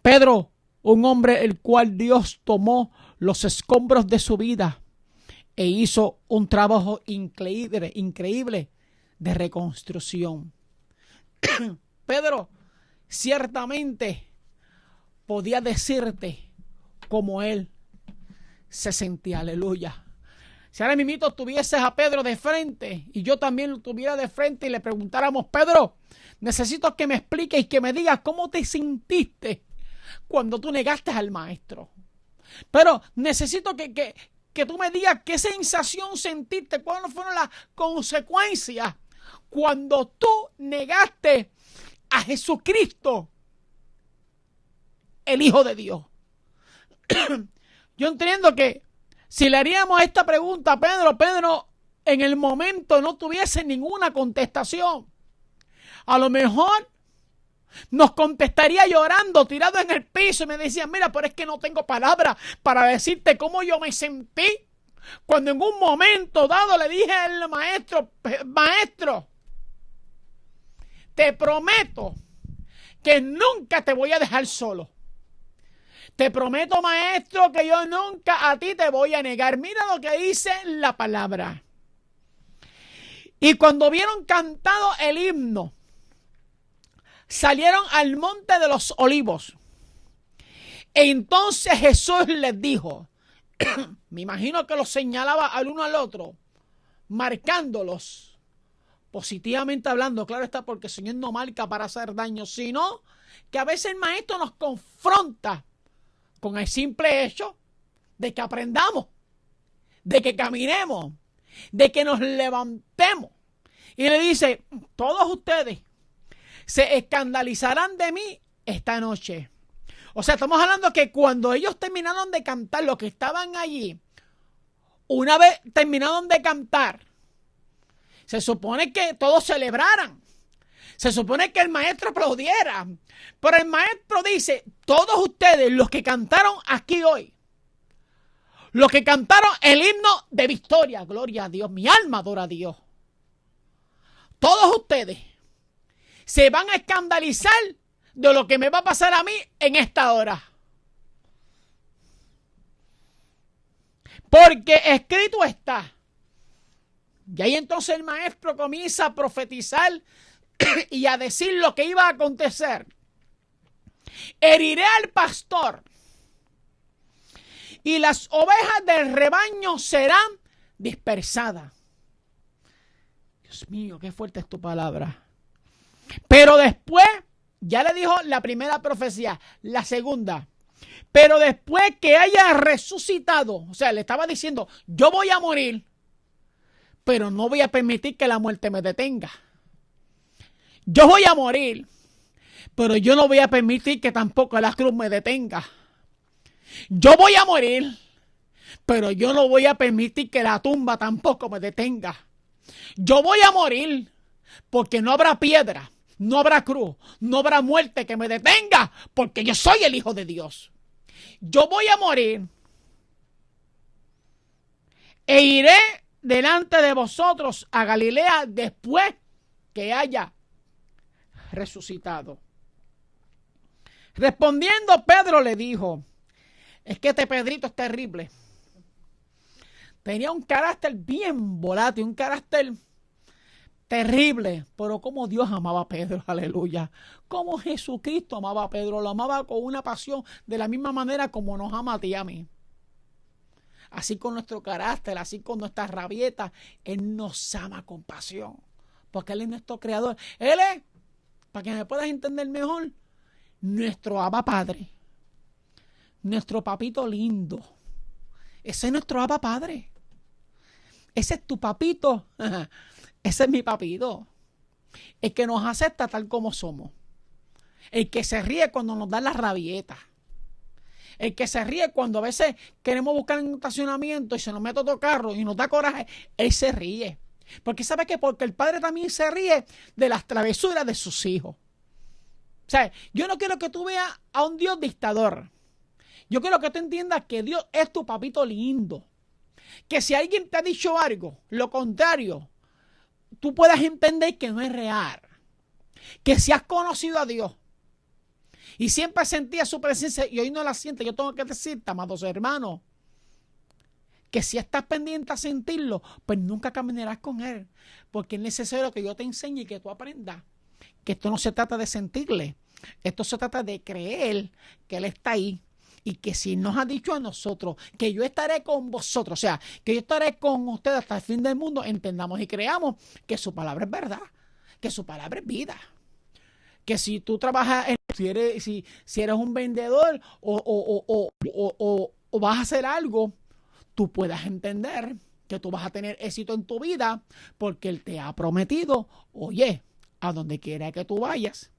Pedro, Un hombre el cual Dios tomó los escombros de su vida e hizo un trabajo increíble de reconstrucción. Pedro ciertamente podía decirte cómo él se sentía. Aleluya. Si ahora mismo tuvieses a Pedro de frente y yo también lo tuviera de frente y le preguntáramos: Pedro, necesito que me expliques y que me digas cómo te sentiste cuando tú negaste al maestro. Pero necesito que tú me digas qué sensación sentiste, cuáles fueron las consecuencias cuando tú negaste a Jesucristo, el Hijo de Dios. Yo entiendo que si le haríamos esta pregunta a Pedro en el momento no tuviese ninguna contestación. A lo mejor nos contestaría llorando, tirado en el piso, y me decía: mira, pero es que no tengo palabras para decirte cómo yo me sentí cuando en un momento dado le dije al maestro: maestro, te prometo que nunca te voy a dejar solo. Te prometo, maestro, que yo nunca a ti te voy a negar. Mira lo que dice la palabra. Y cuando vieron cantado el himno, salieron al monte de los olivos. E entonces Jesús les dijo, me imagino que los señalaba al uno al otro, marcándolos, positivamente hablando, claro está, porque el Señor no marca para hacer daño, sino que a veces el maestro nos confronta con el simple hecho de que aprendamos, de que caminemos, de que nos levantemos. Y le dice: todos ustedes se escandalizarán de mí esta noche. O sea, estamos hablando que cuando ellos terminaron de cantar, los que estaban allí, una vez terminaron de cantar, se supone que todos celebraran. Se supone que el maestro aplaudiera. Pero el maestro dice: todos ustedes, los que cantaron aquí hoy, los que cantaron el himno de victoria, gloria a Dios, mi alma adora a Dios, todos ustedes se van a escandalizar de lo que me va a pasar a mí en esta hora. Porque escrito está. Y ahí entonces el maestro comienza a profetizar y a decir lo que iba a acontecer. Heriré al pastor y las ovejas del rebaño serán dispersadas. Dios mío, qué fuerte es tu palabra. Pero después, ya le dijo la primera profecía, la segunda. Pero después que haya resucitado, o sea, le estaba diciendo: yo voy a morir, pero no voy a permitir que la muerte me detenga. Yo voy a morir, pero yo no voy a permitir que tampoco la cruz me detenga. Yo voy a morir, pero yo no voy a permitir que la tumba tampoco me detenga. Yo voy a morir, porque no habrá piedra, no habrá cruz, no habrá muerte que me detenga, porque yo soy el Hijo de Dios. Yo voy a morir e iré delante de vosotros a Galilea después que haya resucitado. Respondiendo, Pedro le dijo: es que este Pedrito es terrible. Tenía un carácter bien volátil, un carácter terrible, pero como Dios amaba a Pedro, aleluya. Como Jesucristo amaba a Pedro, lo amaba con una pasión de la misma manera como nos ama a ti y a mí. Así con nuestro carácter, así con nuestras rabietas, Él nos ama con pasión, porque Él es nuestro creador. Él es, para que me puedas entender mejor, nuestro Abba Padre, nuestro papito lindo. Ese es nuestro Abba Padre. Ese es tu papito. Ese es mi papito. El que nos acepta tal como somos. El que se ríe cuando nos da la rabieta. El que se ríe cuando a veces queremos buscar un estacionamiento y se nos mete otro carro y nos da coraje. Él se ríe. Porque sabe que porque el padre también se ríe de las travesuras de sus hijos. O sea, yo no quiero que tú veas a un Dios dictador. Yo quiero que tú entiendas que Dios es tu papito lindo. Que si alguien te ha dicho algo, lo contrario, tú puedas entender que no es real. Que si has conocido a Dios y siempre sentía su presencia y hoy no la siente. Yo tengo que decirte, amados hermanos, que si estás pendiente a sentirlo, pues nunca caminarás con Él, porque es necesario que yo te enseñe y que tú aprendas que esto no se trata de sentirle, esto se trata de creer que Él está ahí y que si nos ha dicho a nosotros que yo estaré con vosotros, o sea, que yo estaré con ustedes hasta el fin del mundo, entendamos y creamos que su palabra es verdad, que su palabra es vida. Que si tú trabajas, si eres un vendedor o vas a hacer algo, tú puedas entender que tú vas a tener éxito en tu vida porque Él te ha prometido, oye, a donde quiera que tú vayas,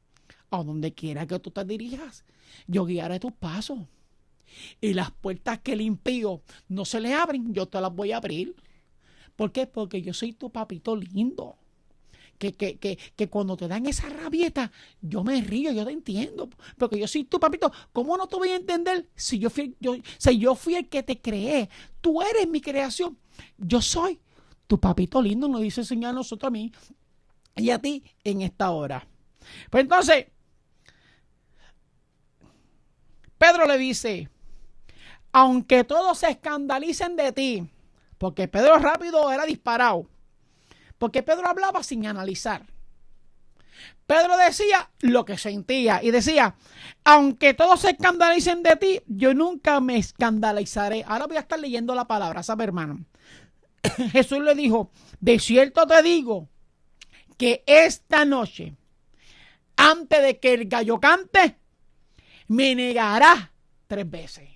a donde quiera que tú te dirijas, yo guiaré tus pasos. Y las puertas que el impío no se le abren, yo te las voy a abrir. ¿Por qué? Porque yo soy tu papito lindo. Que cuando te dan esa rabieta, yo me río, yo te entiendo, porque yo soy tu papito. ¿Cómo no te voy a entender si yo fui el que te creé? Tú eres mi creación. Yo soy tu papito lindo, nos dice el Señor a nosotros, a mí y a ti en esta hora. Pues entonces, Pedro le dice, aunque todos se escandalicen de ti, porque Pedro rápido era disparado, porque Pedro hablaba sin analizar. Pedro decía lo que sentía y decía, aunque todos se escandalicen de ti, yo nunca me escandalizaré. Ahora voy a estar leyendo la palabra, ¿sabe, hermano? Jesús le dijo, de cierto te digo que esta noche, antes de que el gallo cante, me negarás 3 veces.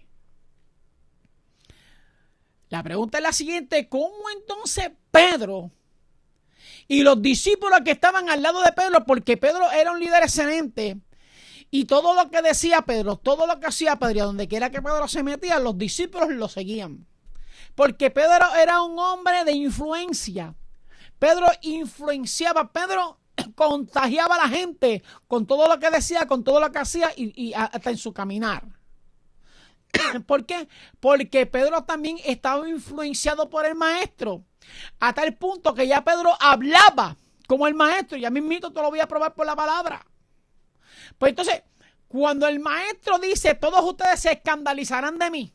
La pregunta es la siguiente, ¿cómo entonces Pedro y los discípulos que estaban al lado de Pedro, porque Pedro era un líder excelente, y todo lo que decía Pedro, todo lo que hacía Pedro, y a donde quiera que Pedro se metía, los discípulos lo seguían? Porque Pedro era un hombre de influencia. Pedro influenciaba, Pedro contagiaba a la gente con todo lo que decía, con todo lo que hacía y hasta en su caminar. ¿Por qué? Porque Pedro también estaba influenciado por el maestro, a tal punto que ya Pedro hablaba como el maestro. Ya mismito te lo voy a probar por la palabra. Pues entonces, cuando el maestro dice, todos ustedes se escandalizarán de mí,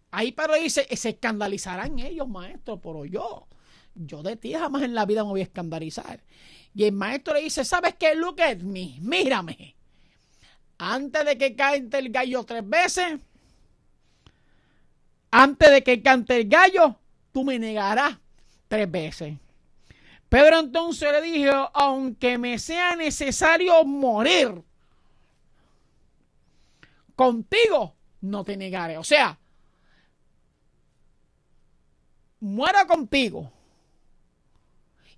ahí Pedro dice, se escandalizarán ellos, maestro, pero yo de ti jamás en la vida me voy a escandalizar. Y el maestro le dice, ¿sabes qué? Look at me, mírame. Antes de que cante el gallo 3 veces, antes de que cante el gallo, tú me negarás 3 veces. Pedro entonces le dijo, aunque me sea necesario morir, contigo no te negaré. O sea, muera contigo.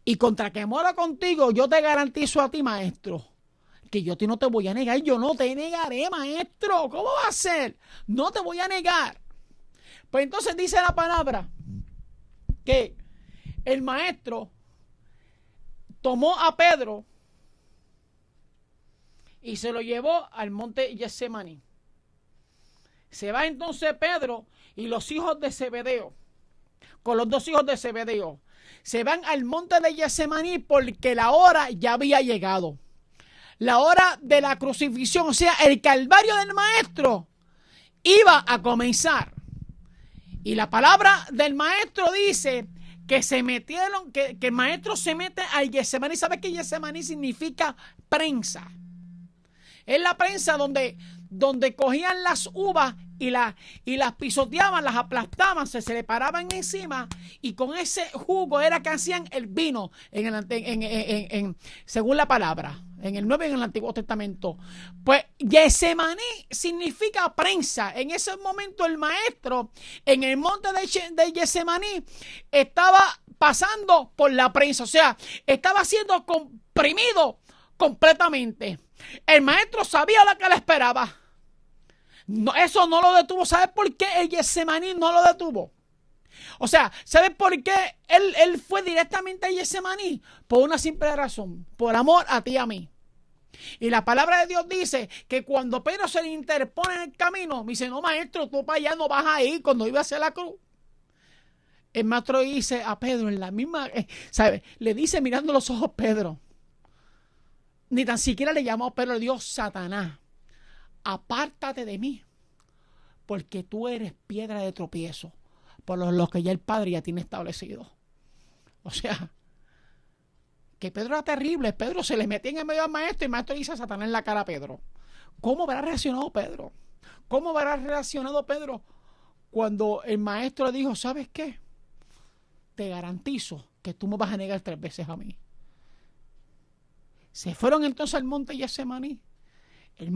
Y contra que muera contigo, yo te garantizo a ti, maestro, que yo a ti no te voy a negar. Yo no te negaré, maestro. ¿Cómo va a ser? No te voy a negar. Pues entonces dice la palabra que el maestro tomó a Pedro y se lo llevó al monte Getsemaní. Se va entonces Pedro y los hijos de Zebedeo, con los 2 hijos de Zebedeo, se van al monte de Getsemaní porque la hora ya había llegado. La hora de la crucifixión, o sea, el calvario del maestro iba a comenzar. Y la palabra del maestro dice que se metieron, que el maestro se mete al Getsemaní. ¿Sabes qué Getsemaní significa? Prensa. Es la prensa donde cogían las uvas y las pisoteaban, las aplastaban, se le paraban encima y con ese jugo era que hacían el vino según la palabra, en el Nuevo y en el Antiguo Testamento. Pues Getsemaní significa prensa. En ese momento el maestro en el monte de Getsemaní estaba pasando por la prensa, o sea, estaba siendo comprimido completamente. El maestro sabía lo que le esperaba. No, eso no lo detuvo. ¿Sabes por qué el Getsemaní no lo detuvo? O sea, ¿sabes por qué él fue directamente a Getsemaní? Por una simple razón, por amor a ti y a mí. Y la palabra de Dios dice que cuando Pedro se le interpone en el camino, me dice, no, maestro, tú para allá no vas a ir cuando iba a hacer la cruz. El maestro dice a Pedro en la misma, ¿sabes? Le dice mirando los ojos Pedro, Ni tan siquiera le llamó a Pedro, le dijo: Satanás, apártate de mí, porque tú eres piedra de tropiezo por lo que ya el Padre ya tiene establecido. O sea, que Pedro era terrible. Pedro se le metía en el medio al maestro y el maestro le dice a Satanás en la cara a Pedro. ¿Cómo habrá reaccionado Pedro? ¿Cómo habrá reaccionado Pedro cuando el maestro le dijo: ¿sabes qué? Te garantizo que tú me vas a negar 3 veces a mí. Se fueron entonces al monte Getsemaní. El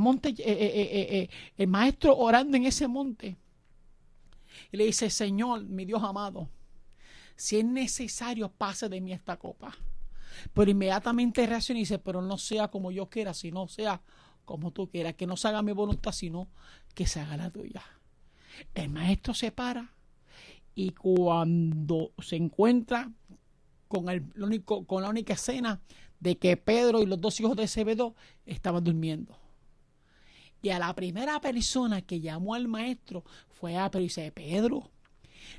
maestro orando en ese monte. Y le dice: Señor, mi Dios amado, si es necesario, pase de mí esta copa. Pero inmediatamente reacciona y dice: pero no sea como yo quiera, sino sea como tú quieras. Que no se haga mi voluntad, sino que se haga la tuya. El maestro se para y cuando se encuentra con la única escena de que Pedro y los 2 hijos de Zebedeo estaban durmiendo. Y a la primera persona que llamó al maestro fue a Pedro y dice: Pedro,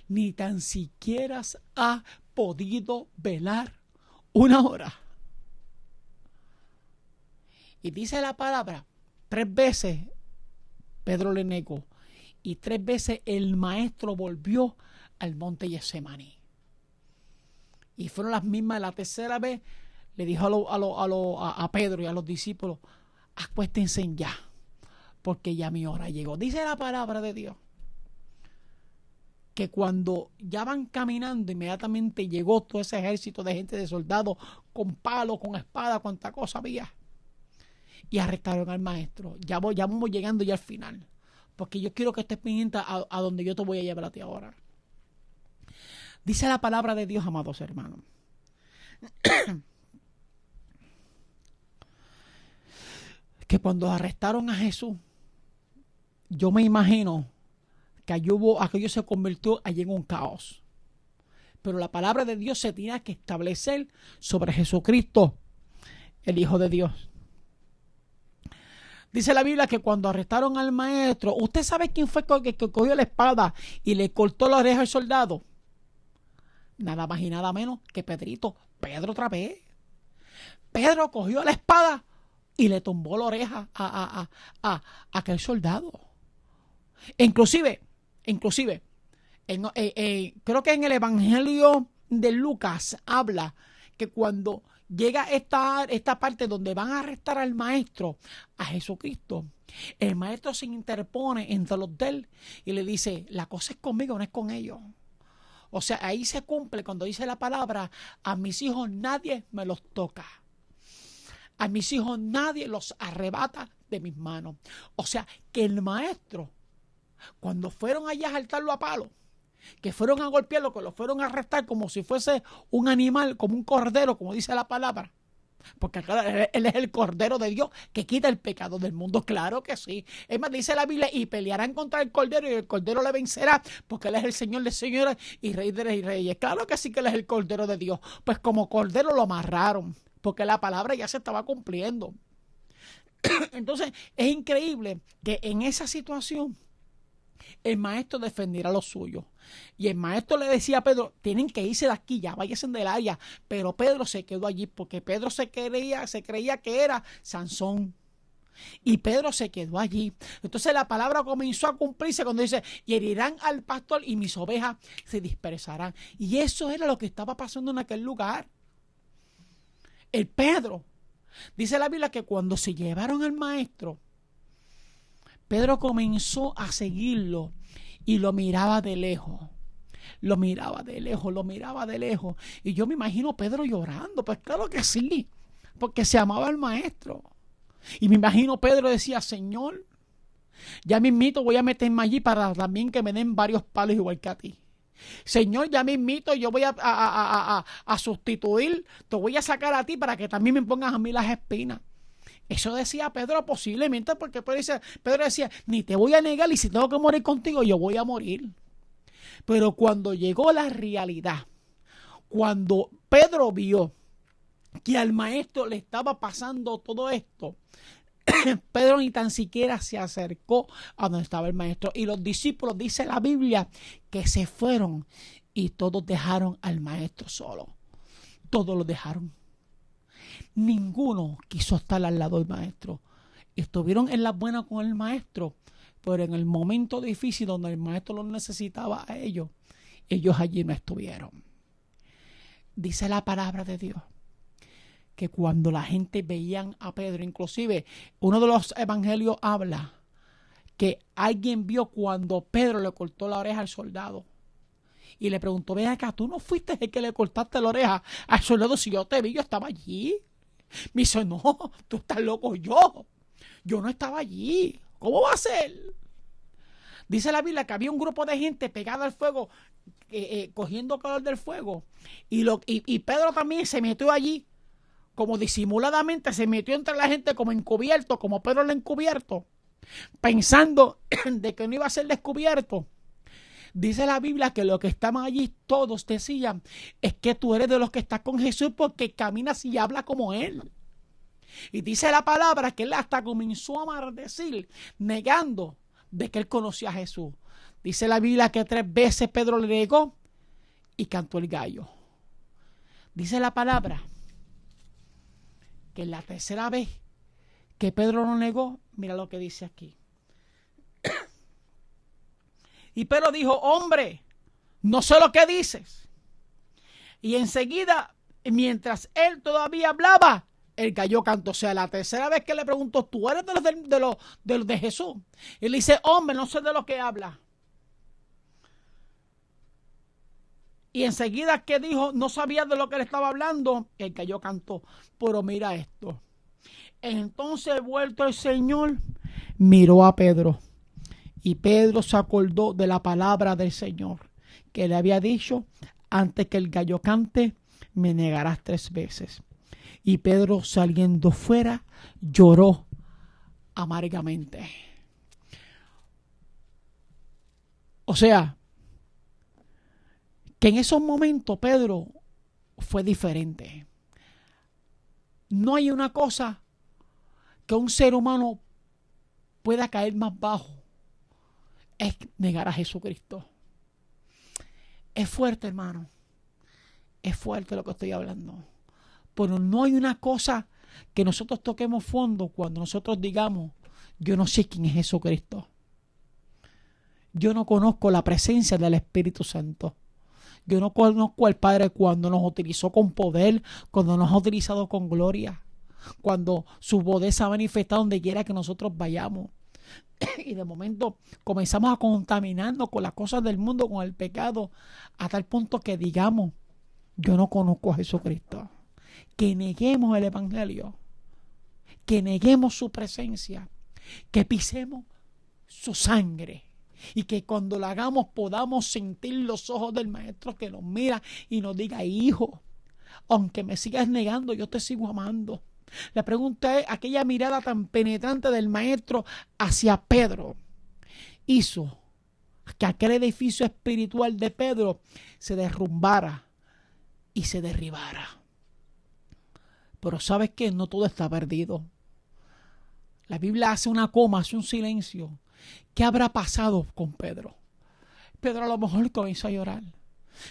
ni tan siquiera has podido velar 1 hora. Y dice la palabra, 3 veces Pedro le negó. Y 3 veces el maestro volvió al monte Getsemaní. Y fueron las mismas. La tercera vez le dijo a Pedro y a los discípulos: acuéstense ya, porque ya mi hora llegó. Dice la palabra de Dios que cuando ya van caminando, inmediatamente llegó todo ese ejército de gente, de soldados, con palos, con espada, cuánta cosa había. Y arrestaron al maestro. Ya vamos llegando ya al final, porque yo quiero que estés pendiente a donde yo te voy a llevar a ti ahora. Dice la palabra de Dios, amados hermanos, que cuando arrestaron a Jesús, yo me imagino que aquello se convirtió allí en un caos. Pero la palabra de Dios se tenía que establecer sobre Jesucristo, el Hijo de Dios. Dice la Biblia que cuando arrestaron al maestro, ¿usted sabe quién fue que cogió la espada y le cortó la oreja al soldado? Nada más y nada menos que Pedro otra vez. Pedro cogió la espada y le tumbó la oreja a aquel soldado. Inclusive, creo que en el Evangelio de Lucas habla que cuando llega esta parte donde van a arrestar al maestro, a Jesucristo, el maestro se interpone entre los de él y le dice: la cosa es conmigo, no es con ellos. O sea, ahí se cumple cuando dice la palabra: a mis hijos nadie me los toca. A mis hijos nadie los arrebata de mis manos. O sea, que el maestro, cuando fueron allá a saltarlo a palo, que fueron a golpearlo, que lo fueron a arrestar como si fuese un animal, como un cordero, como dice la palabra, porque claro, él es el cordero de Dios que quita el pecado del mundo. Claro que sí. Es más, dice la Biblia: y pelearán contra el cordero y el cordero le vencerá, porque él es el Señor de señores y Rey de reyes. Claro que sí, que él es el cordero de Dios. Pues como cordero lo amarraron, porque la palabra ya se estaba cumpliendo. Entonces es increíble que en esa situación el maestro defendiera lo suyo. Y el maestro le decía a Pedro: tienen que irse de aquí, ya váyanse del área. Pero Pedro se quedó allí porque Pedro se creía que era Sansón. Y Pedro se quedó allí. Entonces la palabra comenzó a cumplirse cuando dice: y herirán al pastor y mis ovejas se dispersarán. Y eso era lo que estaba pasando en aquel lugar. El Pedro, dice la Biblia que cuando se llevaron al maestro, Pedro comenzó a seguirlo y lo miraba de lejos. Lo miraba de lejos. Y yo me imagino Pedro llorando. Pues claro que sí, porque se amaba al maestro. Y me imagino Pedro decía: Señor, ya mismito voy a meterme allí para también que me den varios palos igual que a ti. Señor, ya mismito yo voy a sustituir, te voy a sacar a ti para que también me pongas a mí las espinas. Eso decía Pedro posiblemente porque Pedro decía: ni te voy a negar, y si tengo que morir contigo, yo voy a morir. Pero cuando llegó la realidad, cuando Pedro vio que al maestro le estaba pasando todo esto, Pedro ni tan siquiera se acercó a donde estaba el maestro. Y los discípulos, dice la Biblia, que se fueron y todos dejaron al maestro solo. Todos lo dejaron. ninguno quiso estar al lado del maestro. Estuvieron en las buenas con el maestro, pero en el momento difícil donde el maestro los necesitaba a ellos allí no estuvieron. Dice la palabra de Dios que cuando la gente veían a Pedro, inclusive uno de los evangelios habla que alguien vio cuando Pedro le cortó la oreja al soldado y le preguntó: ven acá, ¿tú no fuiste el que le cortaste la oreja al soldado? Si yo te vi, yo estaba allí. Me dice: no, tú estás loco, yo no estaba allí. ¿Cómo va a ser? Dice la Biblia que había un grupo de gente pegada al fuego, cogiendo calor del fuego, y Pedro también se metió allí, como disimuladamente se metió entre la gente, como encubierto, como Pedro lo encubierto, pensando de que no iba a ser descubierto. Dice la Biblia que los que estaban allí todos decían: es que tú eres de los que estás con Jesús, porque caminas y hablas como Él. Y dice la palabra que él hasta comenzó a maldecir, negando de que él conocía a Jesús. Dice la Biblia que 3 veces Pedro le negó y cantó el gallo. Dice la palabra que la tercera vez que Pedro lo negó, mira lo que dice aquí. Y Pedro dijo: hombre, no sé lo que dices. Y enseguida, mientras él todavía hablaba, el gallo cantó. O sea, la tercera vez que le preguntó: ¿tú eres de los de Jesús? Y le dice: hombre, no sé de lo que habla. Y enseguida que dijo, no sabía de lo que le estaba hablando, el gallo cantó. Pero mira esto. Entonces, vuelto el Señor, miró a Pedro. Y Pedro se acordó de la palabra del Señor, que le había dicho: antes que el gallo cante, me negarás 3 veces. Y Pedro, saliendo fuera, lloró amargamente. O sea, que en esos momentos Pedro fue diferente. No hay una cosa que un ser humano pueda caer más bajo, es negar a Jesucristo. Es fuerte, hermano. Es fuerte lo que estoy hablando. Pero no hay una cosa que nosotros toquemos fondo cuando nosotros digamos: yo no sé quién es Jesucristo. Yo no conozco la presencia del Espíritu Santo. Yo no conozco al Padre cuando nos utilizó con poder, cuando nos ha utilizado con gloria, cuando su poder se ha manifestado donde quiera que nosotros vayamos. Y de momento comenzamos a contaminarnos con las cosas del mundo, con el pecado, a tal punto que digamos: yo no conozco a Jesucristo. Que neguemos el Evangelio, que neguemos su presencia, que pisemos su sangre, y que cuando lo hagamos podamos sentir los ojos del Maestro que nos mira y nos diga: hijo, aunque me sigas negando, yo te sigo amando. La pregunta es: aquella mirada tan penetrante del Maestro hacia Pedro hizo que aquel edificio espiritual de Pedro se derrumbara y se derribara. Pero ¿sabes qué? No todo está perdido. La Biblia hace una coma, hace un silencio. ¿Qué habrá pasado con Pedro? Pedro a lo mejor comenzó a llorar.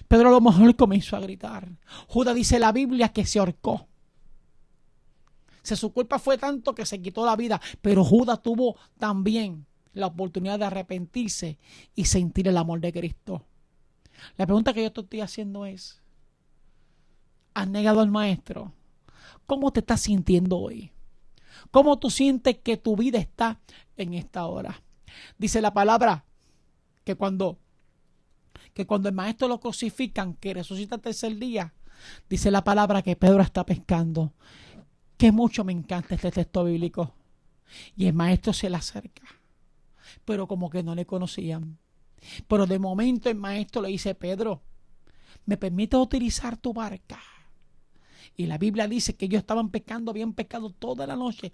Pedro a lo mejor comenzó a gritar. Judas, dice la Biblia, que se ahorcó. Su culpa fue tanto que se quitó la vida. Pero Judas tuvo también la oportunidad de arrepentirse y sentir el amor de Cristo. La pregunta que yo te estoy haciendo es: ¿has negado al Maestro? ¿Cómo te estás sintiendo hoy? ¿Cómo tú sientes que tu vida está en esta hora? Dice la palabra que cuando el Maestro lo crucifican, que resucita el tercer día, dice la palabra que Pedro está pescando. Que mucho me encanta este texto bíblico. Y el Maestro se le acerca, pero como que no le conocían. Pero de momento el Maestro le dice: Pedro, ¿me permites utilizar tu barca? Y la Biblia dice que ellos estaban pescando, habían pescado toda la noche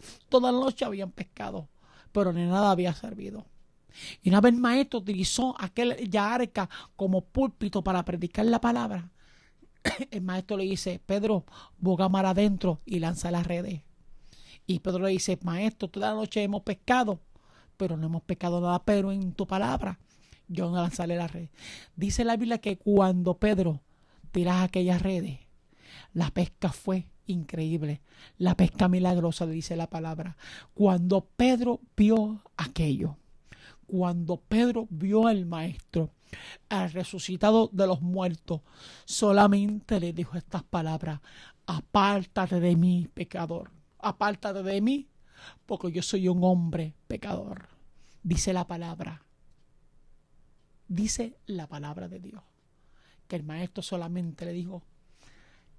habían pescado, pero de nada había servido. Y una vez el Maestro utilizó aquella arca como púlpito para predicar la palabra, el Maestro le dice: Pedro, boga mar adentro y lanza las redes. Y Pedro le dice: Maestro, toda la noche hemos pescado, pero no hemos pescado nada, pero en tu palabra yo no lanzaré las redes. Dice la Biblia que cuando Pedro tira aquellas redes, la pesca fue increíble. La pesca milagrosa, le dice la palabra. Cuando Pedro vio aquello, cuando Pedro vio al Maestro, al resucitado de los muertos, solamente le dijo estas palabras: apártate de mí, pecador. Apártate de mí, porque yo soy un hombre pecador. Dice la palabra de Dios, que el Maestro solamente le dijo: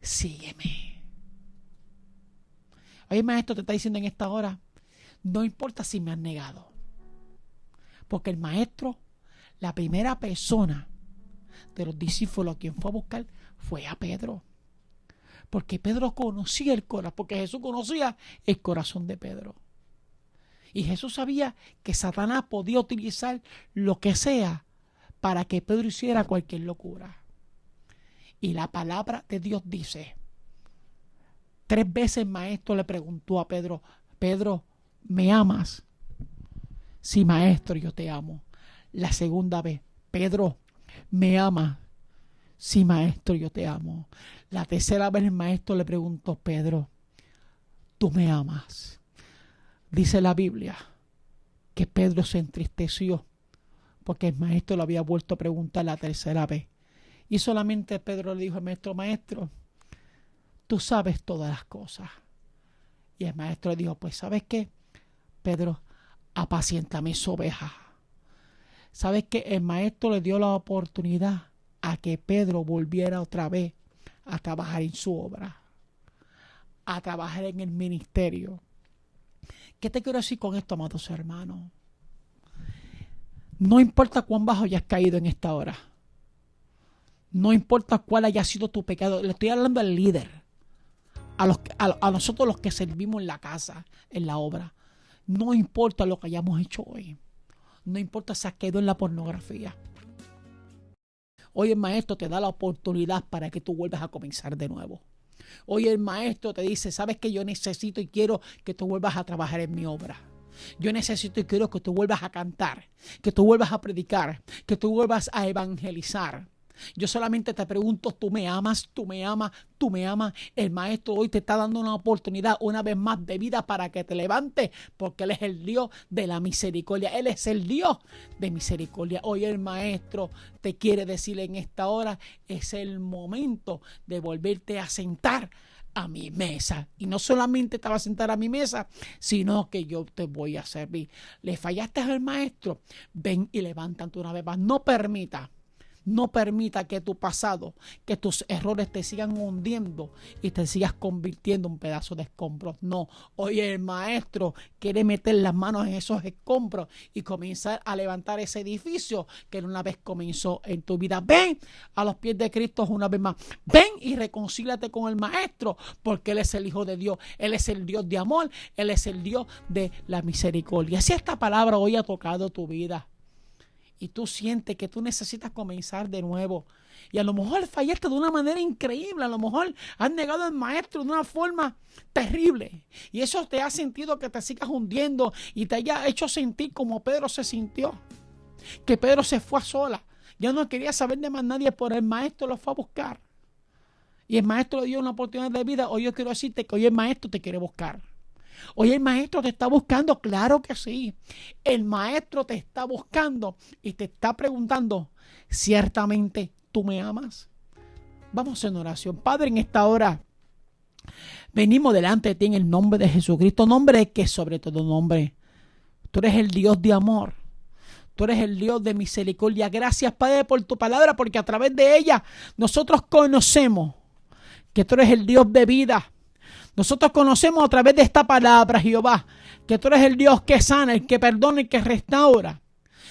sígueme. Hoy el Maestro te está diciendo en esta hora: no importa si me han negado, porque el Maestro, la primera persona de los discípulos a quien fue a buscar fue a Pedro, porque Pedro conocía el corazón, porque Jesús conocía el corazón de Pedro, y Jesús sabía que Satanás podía utilizar lo que sea para que Pedro hiciera cualquier locura. Y la palabra de Dios dice, 3 veces el Maestro le preguntó a Pedro: Pedro, ¿me amas? Sí, Maestro, yo te amo. La segunda vez: Pedro, ¿me amas? Sí, Maestro, yo te amo. La tercera vez el Maestro le preguntó: Pedro, ¿tú me amas? Dice la Biblia que Pedro se entristeció porque el Maestro lo había vuelto a preguntar la tercera vez. Y solamente Pedro le dijo al Maestro: Maestro, tú sabes todas las cosas. Y el Maestro le dijo: pues ¿sabes qué, Pedro? Apacienta mis ovejas. ¿Sabes qué? El Maestro le dio la oportunidad a que Pedro volviera otra vez a trabajar en su obra, a trabajar en el ministerio. ¿Qué te quiero decir con esto, amados hermanos? No importa cuán bajo hayas caído en esta hora, no importa cuál haya sido tu pecado. Le estoy hablando al líder, a nosotros los que servimos en la casa, en la obra. No importa lo que hayamos hecho hoy, no importa si has caído en la pornografía. Hoy el Maestro te da la oportunidad para que tú vuelvas a comenzar de nuevo. Hoy el Maestro te dice: sabes que yo necesito y quiero que tú vuelvas a trabajar en mi obra. Yo necesito y quiero que tú vuelvas a cantar, que tú vuelvas a predicar, que tú vuelvas a evangelizar. Yo solamente te pregunto: ¿tú me amas? ¿Tú me amas? ¿Tú me amas? El Maestro hoy te está dando una oportunidad una vez más de vida para que te levantes, porque Él es el Dios de la misericordia. Él es el Dios de misericordia. Hoy el Maestro te quiere decir en esta hora: es el momento de volverte a sentar a mi mesa. Y no solamente te vas a sentar a mi mesa, sino que yo te voy a servir. ¿Le fallaste al Maestro? Ven y levántate una vez más. No permita que tu pasado, que tus errores te sigan hundiendo y te sigas convirtiendo en un pedazo de escombros. No, hoy el Maestro quiere meter las manos en esos escombros y comenzar a levantar ese edificio que una vez comenzó en tu vida. Ven a los pies de Cristo una vez más. Ven y reconcíliate con el Maestro, porque Él es el Hijo de Dios. Él es el Dios de amor. Él es el Dios de la misericordia. Si esta palabra hoy ha tocado tu vida y tú sientes que tú necesitas comenzar de nuevo, y a lo mejor fallaste de una manera increíble, a lo mejor has negado al Maestro de una forma terrible, y eso te ha sentido que te sigas hundiendo y te haya hecho sentir como Pedro se sintió, que Pedro se fue a sola, ya no quería saber de más nadie, por el Maestro lo fue a buscar, y el Maestro le dio una oportunidad de vida. Hoy yo quiero decirte que hoy el Maestro te quiere buscar. Hoy el Maestro te está buscando, claro que sí. El Maestro te está buscando y te está preguntando: ¿ciertamente tú me amas? Vamos en oración. Padre, en esta hora venimos delante de ti en el nombre de Jesucristo, nombre que sobre todo nombre. Tú eres el Dios de amor. Tú eres el Dios de misericordia. Gracias, Padre, por tu palabra, porque a través de ella nosotros conocemos que tú eres el Dios de vida. Nosotros conocemos a través de esta palabra, Jehová, que tú eres el Dios que sana, el que perdona, el que restaura.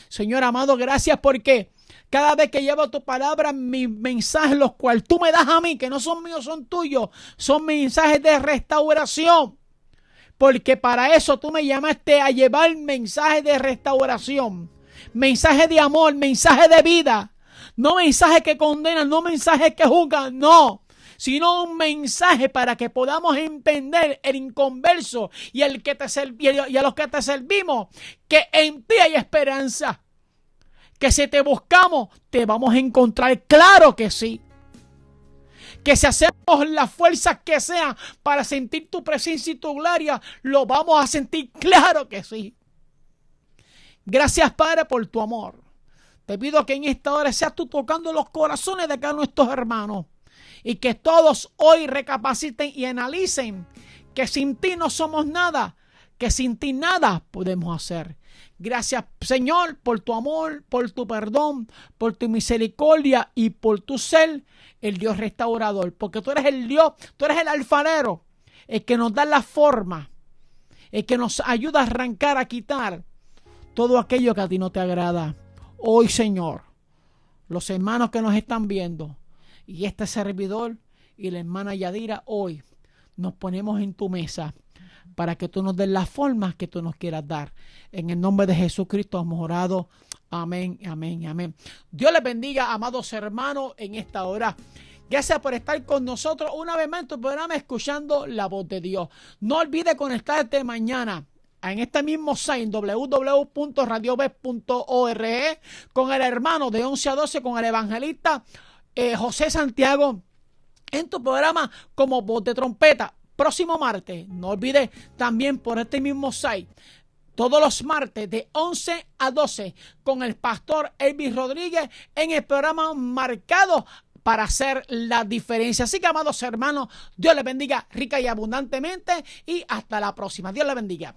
Señor amado, gracias porque cada vez que llevo tu palabra, mis mensajes, los cuales tú me das a mí, que no son míos, son tuyos, son mensajes de restauración. Porque para eso tú me llamaste a llevar mensajes de restauración, mensajes de amor, mensajes de vida. No mensajes que condenan, no mensajes que juzgan, no, sino un mensaje para que podamos entender el inconverso y a los que te servimos, que en ti hay esperanza, que si te buscamos te vamos a encontrar, claro que sí, Que si hacemos las fuerzas que sean para sentir tu presencia y tu gloria, lo vamos a sentir, claro que sí. Gracias, Padre, por tu amor. Te pido que en esta hora seas tú tocando los corazones de cada uno de estos hermanos y que todos hoy recapaciten y analicen que sin ti no somos nada, que sin ti nada podemos hacer. Gracias, Señor, por tu amor, por tu perdón, por tu misericordia y por tu ser el Dios restaurador. Porque tú eres el Dios, tú eres el alfarero, el que nos da la forma, el que nos ayuda a arrancar, a quitar todo aquello que a ti no te agrada. Hoy, Señor, los hermanos que nos están viendo y este servidor y la hermana Yadira, hoy nos ponemos en tu mesa para que tú nos des las formas que tú nos quieras dar. En el nombre de Jesucristo hemos orado. Amén, amén, amén. Dios les bendiga, amados hermanos, en esta hora. Gracias por estar con nosotros una vez más en tu programa Escuchando la Voz de Dios. No olvides conectarte mañana en este mismo site, www.radiobes.org, con el hermano de 11 a 12, con el evangelista José Santiago, en tu programa como Voz de Trompeta. Próximo martes, no olvides también por este mismo site, todos los martes de 11 a 12, con el pastor Elvis Rodríguez en el programa Marcado para hacer la diferencia. Así que, amados hermanos, Dios les bendiga rica y abundantemente y hasta la próxima. Dios les bendiga.